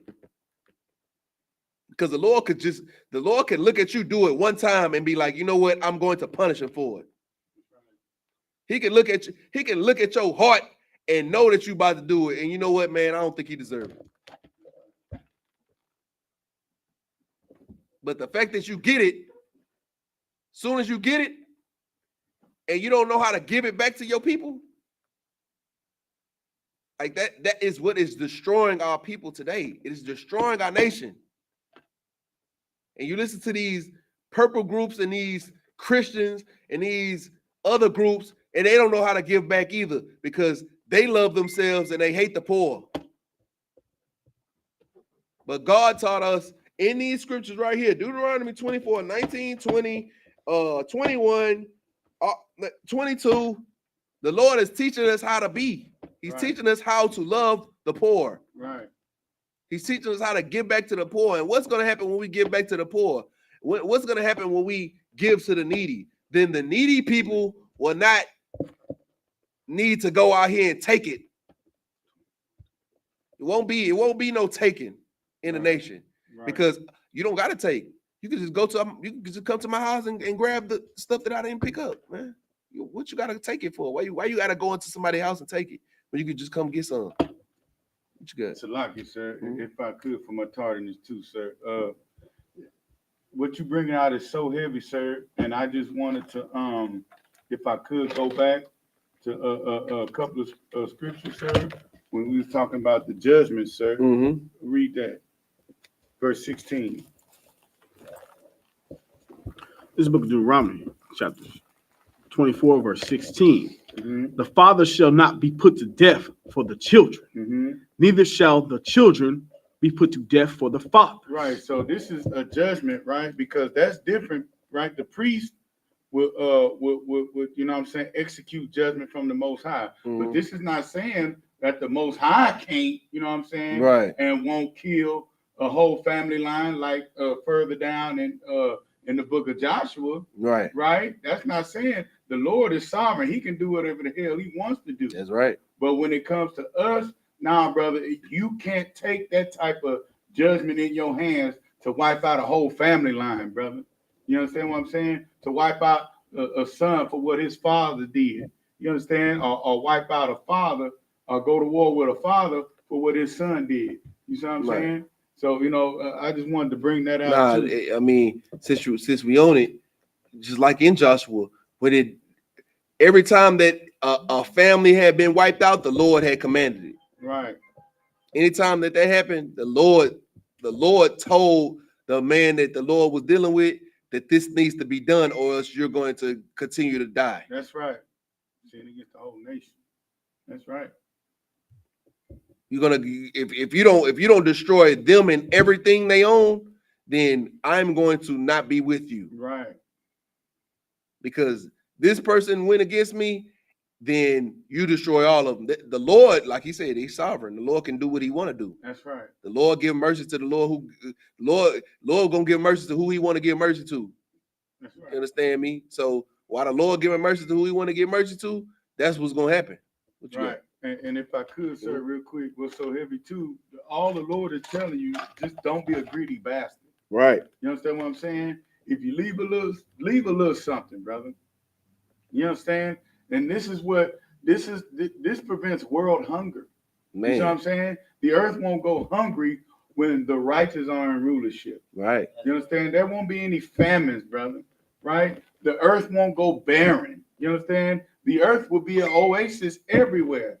Because the Lord can look at you do it one time and be like, you know what? I'm going to punish him for it. He can look at you, he can look at your heart and know that you about to do it. And you know what, man? I don't think he deserves it. But the fact that you get it, soon as you get it, and you don't know how to give it back to your people, like that is what is destroying our people today. It is destroying our nation. And you listen to these purple groups and these Christians and these other groups, and they don't know how to give back either because they love themselves and they hate the poor. But God taught us in these scriptures right here, Deuteronomy 24, 19, 20, 21, 22, the Lord is teaching us how to be. He's teaching us how to love the poor. Right. He's teaching us how to give back to the poor. And what's going to happen when we give back to the poor? What's going to happen when we give to the needy? Then the needy people will not need to go out here and take it. It won't be no taking in the nation because you don't got to take. You can just come to my house and grab the stuff that I didn't pick up, man. What you got to take it for? Why you got to go into somebody's house and take it when you could just come get some? What you got? Salaki, sir, if I could, for my tardiness too, sir. What you bringing out is so heavy, sir, and I just wanted to, if I could, go back to a couple of scriptures, sir, when we was talking about the judgment, sir. Mm-hmm. Read that, verse 16. This is the book of Deuteronomy, chapter 24, verse 16. Mm-hmm. The father shall not be put to death for the children, Mm-hmm. neither shall the children be put to death for the father. Right. So this is a judgment, right? Because that's different, right? The priest will you know what I'm saying, execute judgment from the Most High. Mm-hmm. But this is not saying that the Most High can't, you know what I'm saying, Right. and won't kill a whole family line like further down in the book of Joshua. Right. Right. That's not saying the Lord is sovereign. He can do whatever the hell he wants to do. That's right. But when it comes to us, nah, brother, you can't take that type of judgment in your hands to wipe out a whole family line, brother. You understand what I'm saying? To wipe out a son for what his father did. You understand? Or wipe out a father or go to war with a father for what his son did. You see what I'm saying? So, you know, I just wanted to bring that out. I mean, since we own it, just like in Joshua, when every time that a family had been wiped out, the Lord had commanded it. Right. Anytime that happened, the Lord told the man that the Lord was dealing with that this needs to be done, or else you're going to continue to die. That's right. Sin against the whole nation. That's right. You're gonna if you don't destroy them and everything they own, then I'm going to not be with you. Right. Because this person went against me, then you destroy all of them. The Lord, like he said, he's sovereign. The Lord can do what he want to do. That's right. The Lord give mercy to the Lord gonna give mercy to who he want to give mercy to. That's right. You understand me? So while the Lord giving mercy to who he want to give mercy to, that's what's gonna happen. What you right. And if I could, sir, real quick, what's so heavy too, all the Lord is telling you, just don't be a greedy bastard. Right. You understand what I'm saying? If you leave a little something, brother. You understand? And this prevents world hunger. Man. You know what I'm saying? The earth won't go hungry when the righteous are in rulership. Right. You understand? There won't be any famines, brother. Right? The earth won't go barren. You understand? The earth will be an oasis everywhere.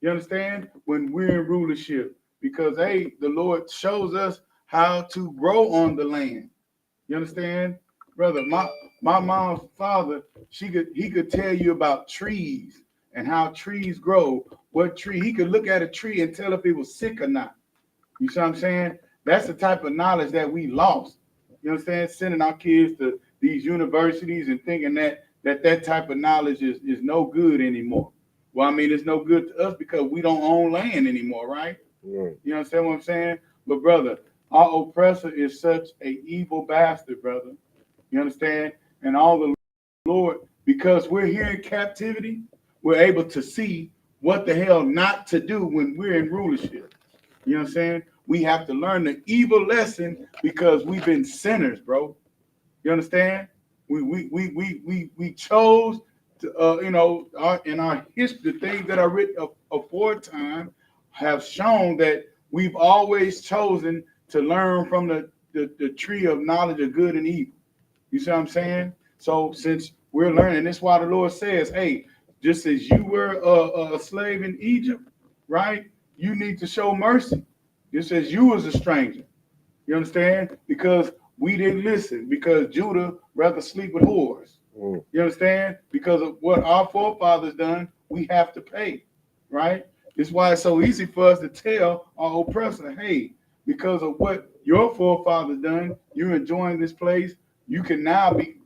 You understand? When we're in rulership. Because, hey, the Lord shows us how to grow on the land. You understand? Brother, my mom's father, he could tell you about trees and how trees grow. What tree? He could look at a tree and tell if it was sick or not. You see what I'm saying? That's the type of knowledge that we lost. You understand? Sending our kids to these universities and thinking that that type of knowledge is no good anymore. Well, I mean, it's no good to us because we don't own land anymore, right? Right. You understand what I'm saying? But brother, our oppressor is such a evil bastard, brother. You understand? And all the Lord, because we're here in captivity, we're able to see what the hell not to do when we're in rulership. You know what I'm saying? We have to learn the evil lesson because we've been sinners, bro. You understand? We chose to, in our history, the things that are written aforetime have shown that we've always chosen to learn from the tree of knowledge of good and evil. You see what I'm saying? So since we're learning, that's why the Lord says, hey, just as you were a slave in Egypt, right? You need to show mercy, just as you was a stranger. You understand? Because we didn't listen, because Judah rather sleep with whores. You understand? Because of what our forefathers done, we have to pay, right? That's why it's so easy for us to tell our oppressor, hey, because of what your forefathers done, you're enjoying this place. You can now be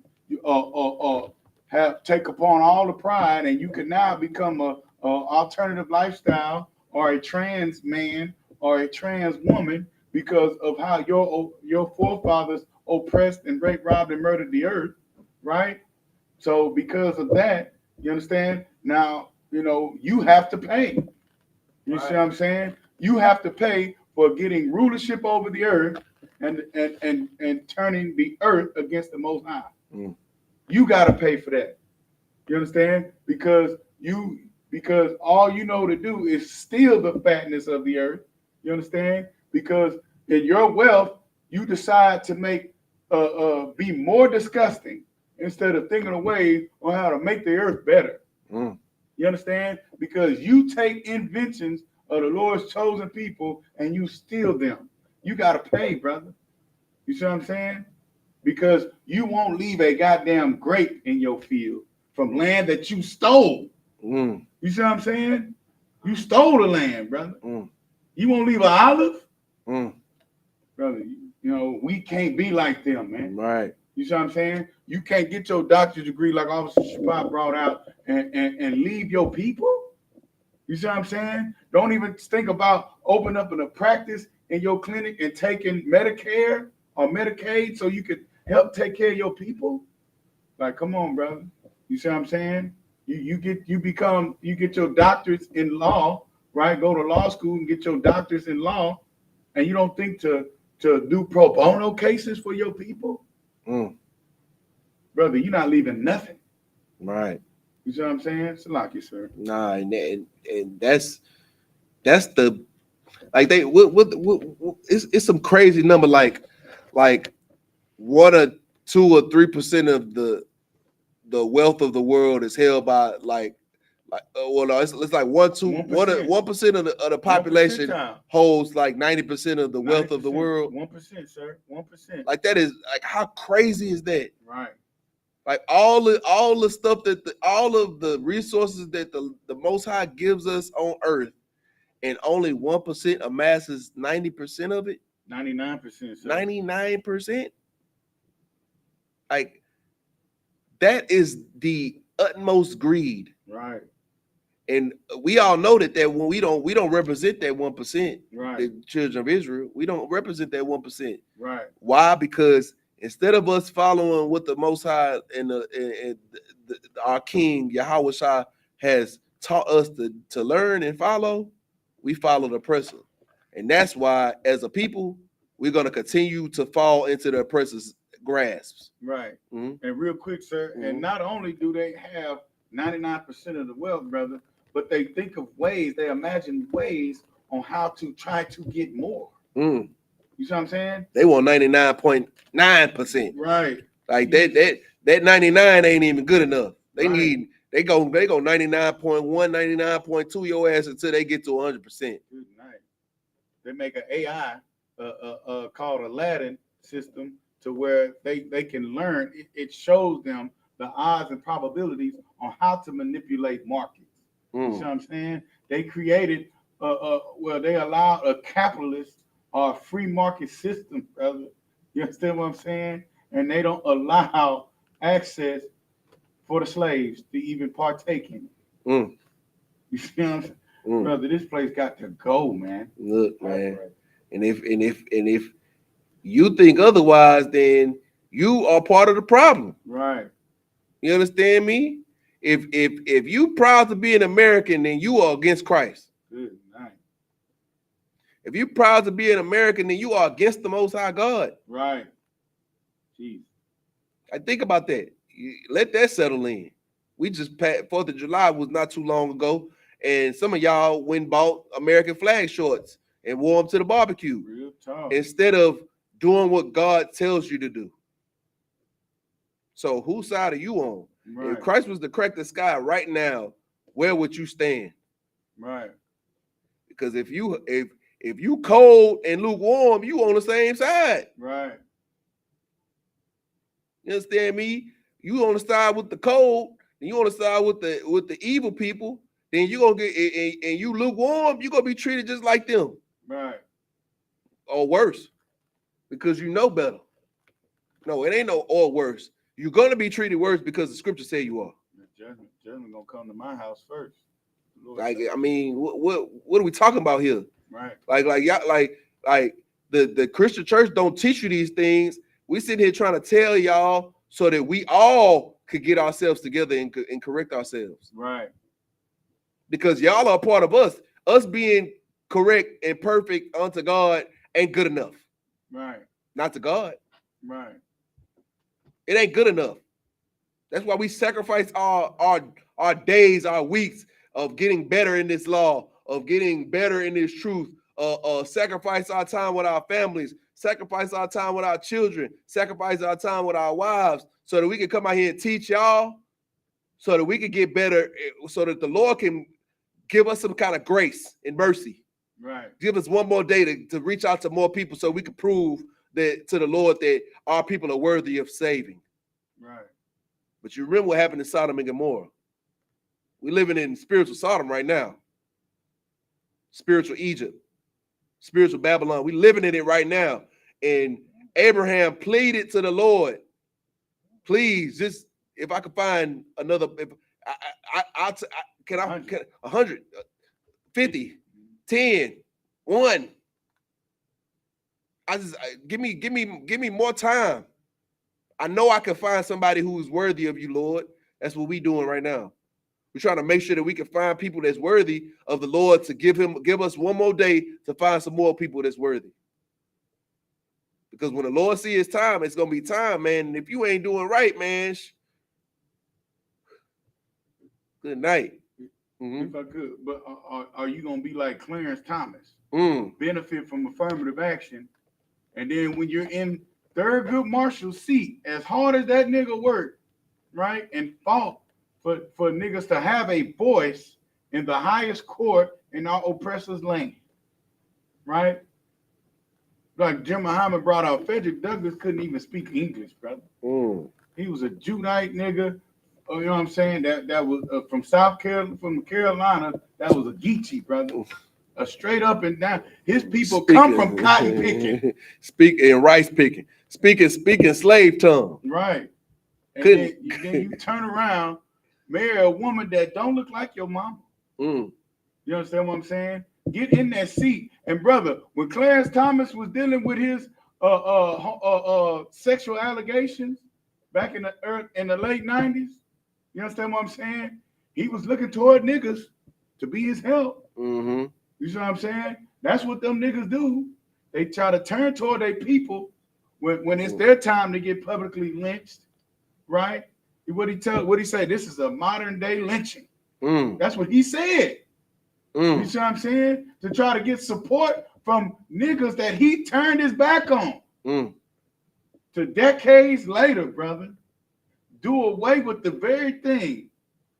take upon all the pride, and you can now become a alternative lifestyle or a trans man or a trans woman because of how your forefathers oppressed and raped, robbed, and murdered the earth, right? So because of that, you understand? Now, you have to pay. You see what I'm saying? You have to pay for getting rulership over the earth and turning the earth against the Most High. You got to pay for that. You understand? Because all you know to do is steal the fatness of the earth. You understand? Because in your wealth, you decide to make be more disgusting instead of thinking of ways on how to make the earth better. You understand? Because you take inventions of the Lord's chosen people and you steal them. You got to pay, brother. You see what I'm saying? Because you won't leave a goddamn grape in your field from land that you stole. You see what I'm saying? You stole the land, brother. You won't leave an olive? Brother, we can't be like them, man. Right. You see what I'm saying? You can't get your doctorate degree like Officer Shabbat brought out and leave your people. You see what I'm saying? Don't even think about opening up a practice in your clinic and taking Medicare or Medicaid so you could help take care of your people. Like, come on, brother. You see what I'm saying? You get your doctorates in law, right? Go to law school and get your doctorates in law, and you don't think to do pro bono cases for your people? Brother, you're not leaving nothing. Right. You see what I'm saying? Salaki, sir. Nah, and that's the like they what it's some crazy number like 1 or 2 or 3% of the wealth of the world is held by well no, it's like 1% of the population holds like 90% of the wealth of the world. 1%, sir. 1%. Like that is like how crazy is that? Right. Like all the stuff that all of the resources that the Most High gives us on earth, and only 1% amasses 90% of it. 99%. 99%. Like that is the utmost greed. Right. And we all know that when we don't represent that 1%, right, the children of Israel, we don't represent that 1%. Right. Why? Because instead of us following what the Most High and our King Yahweh has taught us to learn and follow, we follow the oppressor. And that's why, as a people, we're going to continue to fall into the oppressor's grasps. Right. Mm-hmm. And real quick, sir, and not only do they have 99% of the wealth, brother, but they think of ways, they imagine ways on how to try to get more. You see what I'm saying? They want 99.9%. Right. Like that 99 ain't even good enough. They need they go 99.1, 99.2 your ass until they get to 100%. Good night. They make an AI called Aladdin system to where they can learn. It shows them the odds and probabilities on how to manipulate markets. You see what I'm saying? They created they allowed a capitalist or a free market system, brother. You understand what I'm saying? And they don't allow access for the slaves to even partake in it. Mm. You see what I'm saying? Mm. Brother, this place got to go, man. Look, man. And if you think otherwise, then you are part of the problem. Right. You understand me? If you proud to be an American, then you are against Christ. Good night. If you proud to be an American, then you are against the Most High God. Right. Jeez. I think about that. Let that settle in. We just passed 4th of July was not too long ago, and some of y'all went and bought American flag shorts and wore them to the barbecue. Real talk. Instead of doing what God tells you to do. So whose side are you on? Right. If Christ was to crack the sky right now, where would you stand? Right. Because if you cold and lukewarm, you on the same side. Right. You understand me? You on the side with the cold, and you on the side with the evil people, then you gonna get and you lukewarm, you gonna be treated just like them. Right. Or worse. Because you know better. No, it ain't no or worse. You're gonna be treated worse because the scripture say you are. Judgment gonna come to my house first. Lord, Like, I mean, what are we talking about here? right. Like the Christian church don't teach you these things. We sitting here trying to tell y'all so that we all could get ourselves together and correct ourselves. Right. Because y'all are a part of us. Us being correct and perfect unto God ain't good enough. Right. Not to God. Right. It ain't good enough. That's why we sacrifice our days, our weeks of getting better in this law, of getting better in this truth, sacrifice our time with our families, sacrifice our time with our children, sacrifice our time with our wives, so that we can come out here and teach y'all, so that we can get better, so that the Lord can give us some kind of grace and mercy. Right. Give us one more day to reach out to more people so we can prove that to the Lord that our people are worthy of saving. Right. But you remember what happened in Sodom and Gomorrah. We're living in spiritual Sodom right now. Spiritual Egypt. Spiritual Babylon. We're living in it right now. And Abraham pleaded to the Lord, please, just if I could find another, can 100, 50, 10, 1. Give me more time. I know I can find somebody who's worthy of you, Lord. That's what we're doing right now. We're trying to make sure that we can find people that's worthy of the Lord to give us one more day to find some more people that's worthy. Because when the Lord sees his time, it's gonna be time, man. And if you ain't doing right, man, good night. If I could, but are you gonna be like Clarence Thomas? Benefit from affirmative action, and then when you're in Thurgood Marshall's seat, as hard as that nigga worked, right, and fought for niggas to have a voice in the highest court in our oppressor's land, right? Like Jim Muhammad brought out, Frederick Douglass couldn't even speak English, brother. He was a Judite nigga. You know what I'm saying? That was from from Carolina. That was a Geechee, brother. A straight up and down. His people come from cotton picking, speaking rice picking, speaking slave tongue. right? And then you turn around, marry a woman that don't look like your mama. You understand what I'm saying? Get in that seat. And brother, when Clarence Thomas was dealing with his sexual allegations back in the late 90s, you understand what I'm saying? He was looking toward niggas to be his help. You see what I'm saying? That's what them niggas do. They try to turn toward their people when it's their time to get publicly lynched, right? What he say? This is a modern day lynching. That's what he said. You see what I'm saying? To try to get support from niggas that he turned his back on. To decades later, brother, do away with the very thing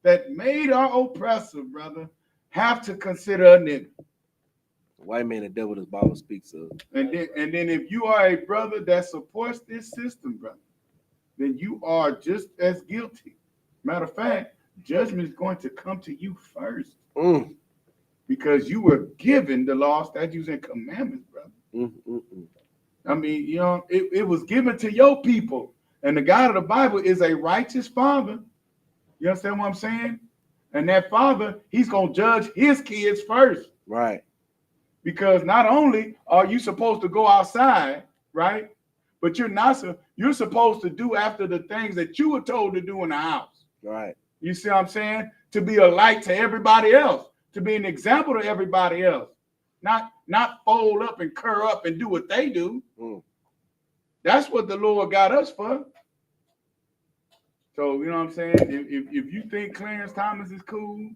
that made our oppressor, brother, have to consider a nigga. White man, the devil, this Bible speaks of. And then if you are a brother that supports this system, brother, then you are just as guilty. Matter of fact, judgment is going to come to you first. Because you were given the law, statutes, and commandments, brother. I mean, you know, it was given to your people. And the God of the Bible is a righteous father You understand what I'm saying? And that father, he's going to judge his kids first. Right. Because not only are you supposed to go outside, right? But you're supposed to do after the things that you were told to do in the house. Right. You see what I'm saying? To be a light to everybody else, to be an example to everybody else. Not fold up and curl up and do what they do. That's what the Lord got us for. So, you know what I'm saying? If you think Clarence Thomas is cool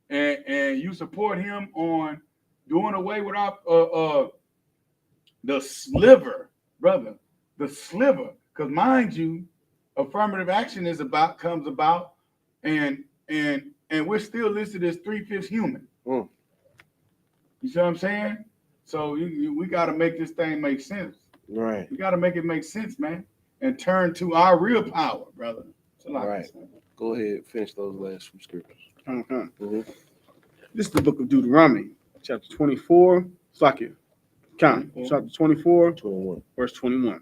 and you support him on doing away with our the sliver, brother, the sliver, because mind you, affirmative action comes about, and we're still listed as 3/5 human. You see what I'm saying? So we got to make this thing make sense. Right. We got to make it make sense, man, and turn to our real power, brother. Right. Go ahead, finish those last few scriptures. This is the book of Deuteronomy, chapter 24. Slakia. Count. Chapter 24, 21. verse 21.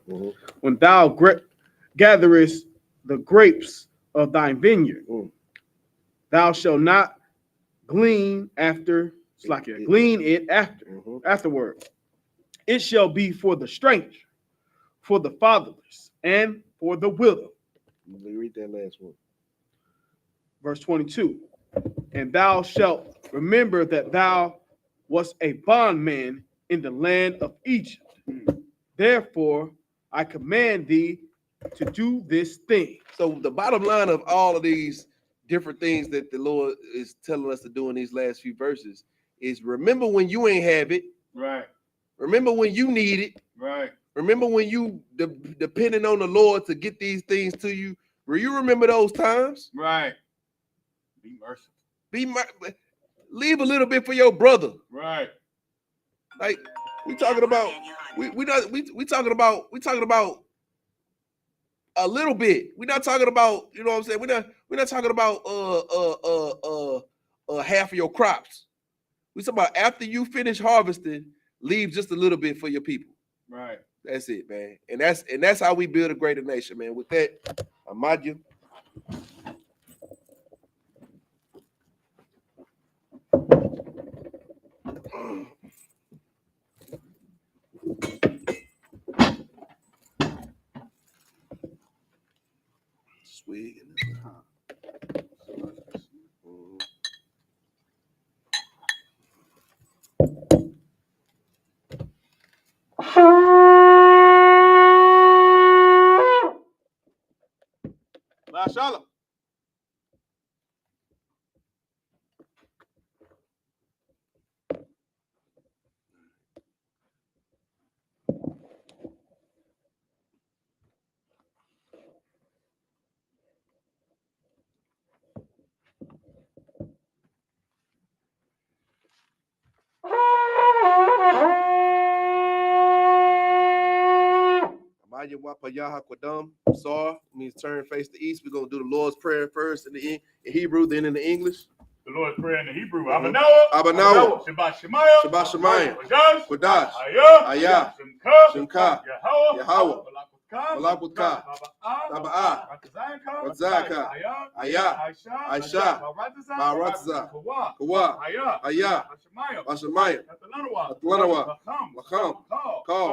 When thou gatherest the grapes of thy vineyard, thou shalt not glean after, glean it afterward. It shall be for the stranger, for the fatherless, and for the widow. Let me read that last one. Verse 22. And thou shalt remember that thou wast a bondman in the land of Egypt. Therefore, I command thee to do this thing. So the bottom line of all of these different things that the Lord is telling us to do in these last few verses is remember when you ain't have it. Right. Remember when you need it. Right. Remember when you depending on the Lord to get these things to you. Will you remember those times? Right. Be merciful. Leave a little bit for your brother. Right. Like we talking about, we talking about a little bit. We're not talking about, you know what I'm saying. We're not talking about half of your crops. We talking about after you finish harvesting, leave just a little bit for your people. Right. That's it, man. And that's how we build a greater nation, man. With that, Ahmadiyya. Swig in this. SHALAM. Sar means turn face to east. We're gonna do the Lord's Prayer first in Hebrew, then in the English. The Lord's Prayer in the Hebrew. Abanawa. Shabbat Shemayim. Shabbat Shemayim. Kodash. Kodash. Ayah. Shimka. Yahweh. Yahweh. Malakutka. Taba'ah. Ratzaka. Ayah. Aisha. Baratza. Kawa. Ayah. Bashamayim. Atlanawa. Lacham. Kal.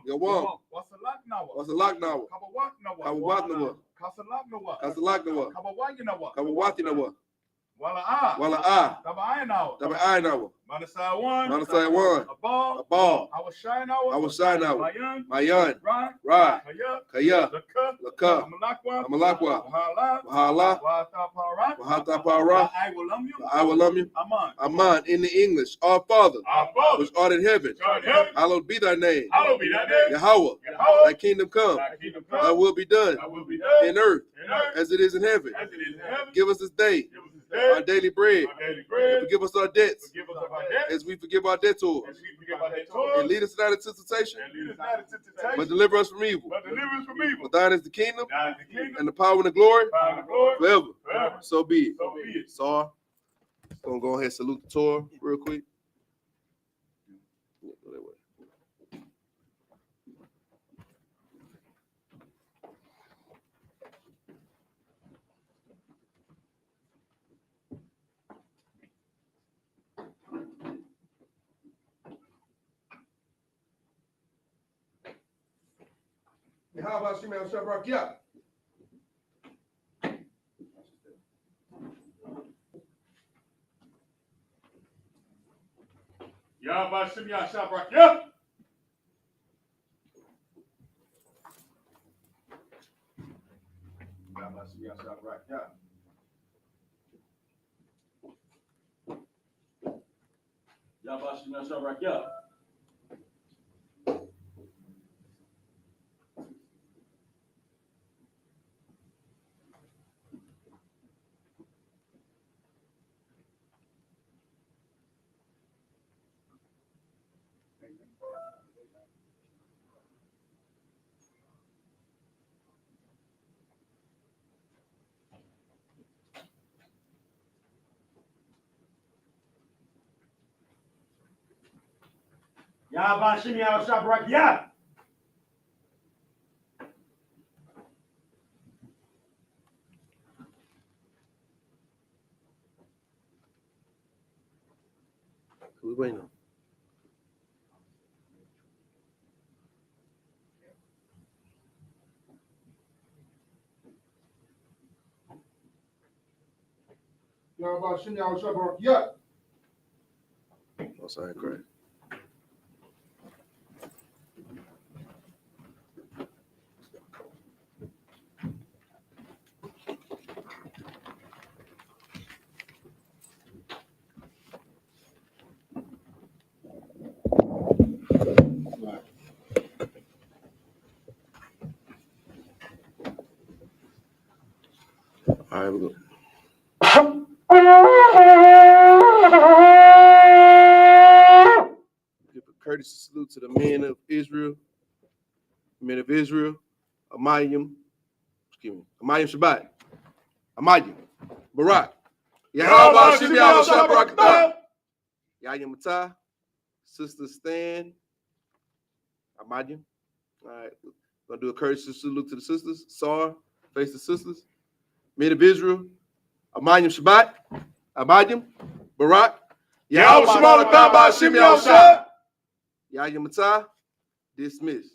Yawam. Wasalaknawa. Kawatnawa. Kasalaknawa. Kawatinawa. Wala'ah. Taba'aynawa. Manasai 1. Abal. Awashaynawa. Mayan. Ra. Kaya. Laka. Amalakwa. Wahala. Wahatapara. Iwalamyu. Aman. In the English. Our Father. Which art in heaven. Hallowed be thy name. Yahweh. Thy kingdom come. Thy will be done. In earth. As it is in heaven. Give us this day our daily bread. And forgive us our debts as we forgive our debtors. And lead us not into temptation, but deliver us from evil. For thine is the kingdom and the power and the glory forever. So be it. Sar, I'm going to go ahead and salute the Torah real quick. Yahweh Shem Yahshua Barak. Yahweh Shem Yahshua Barak. Yahweh Shem Yahshua Barak. We waiting on. Yahweh Shem Yahshua Barak. Oh, sorry, correct. All right, we go. Give a courtesy salute to the men of Israel, Amayim Shabbat, Amayim, Barak, Yahweh Shem Yahshua Barak, Yayim Matah, Sister Stan, Amayim. All right, gonna do a courtesy salute to the sisters. Sar, face the sisters. Men of Israel, Amayim Shabbat, Amayim, Barak, Yahweh Shem Yahshua, Yayim Matah, dismiss.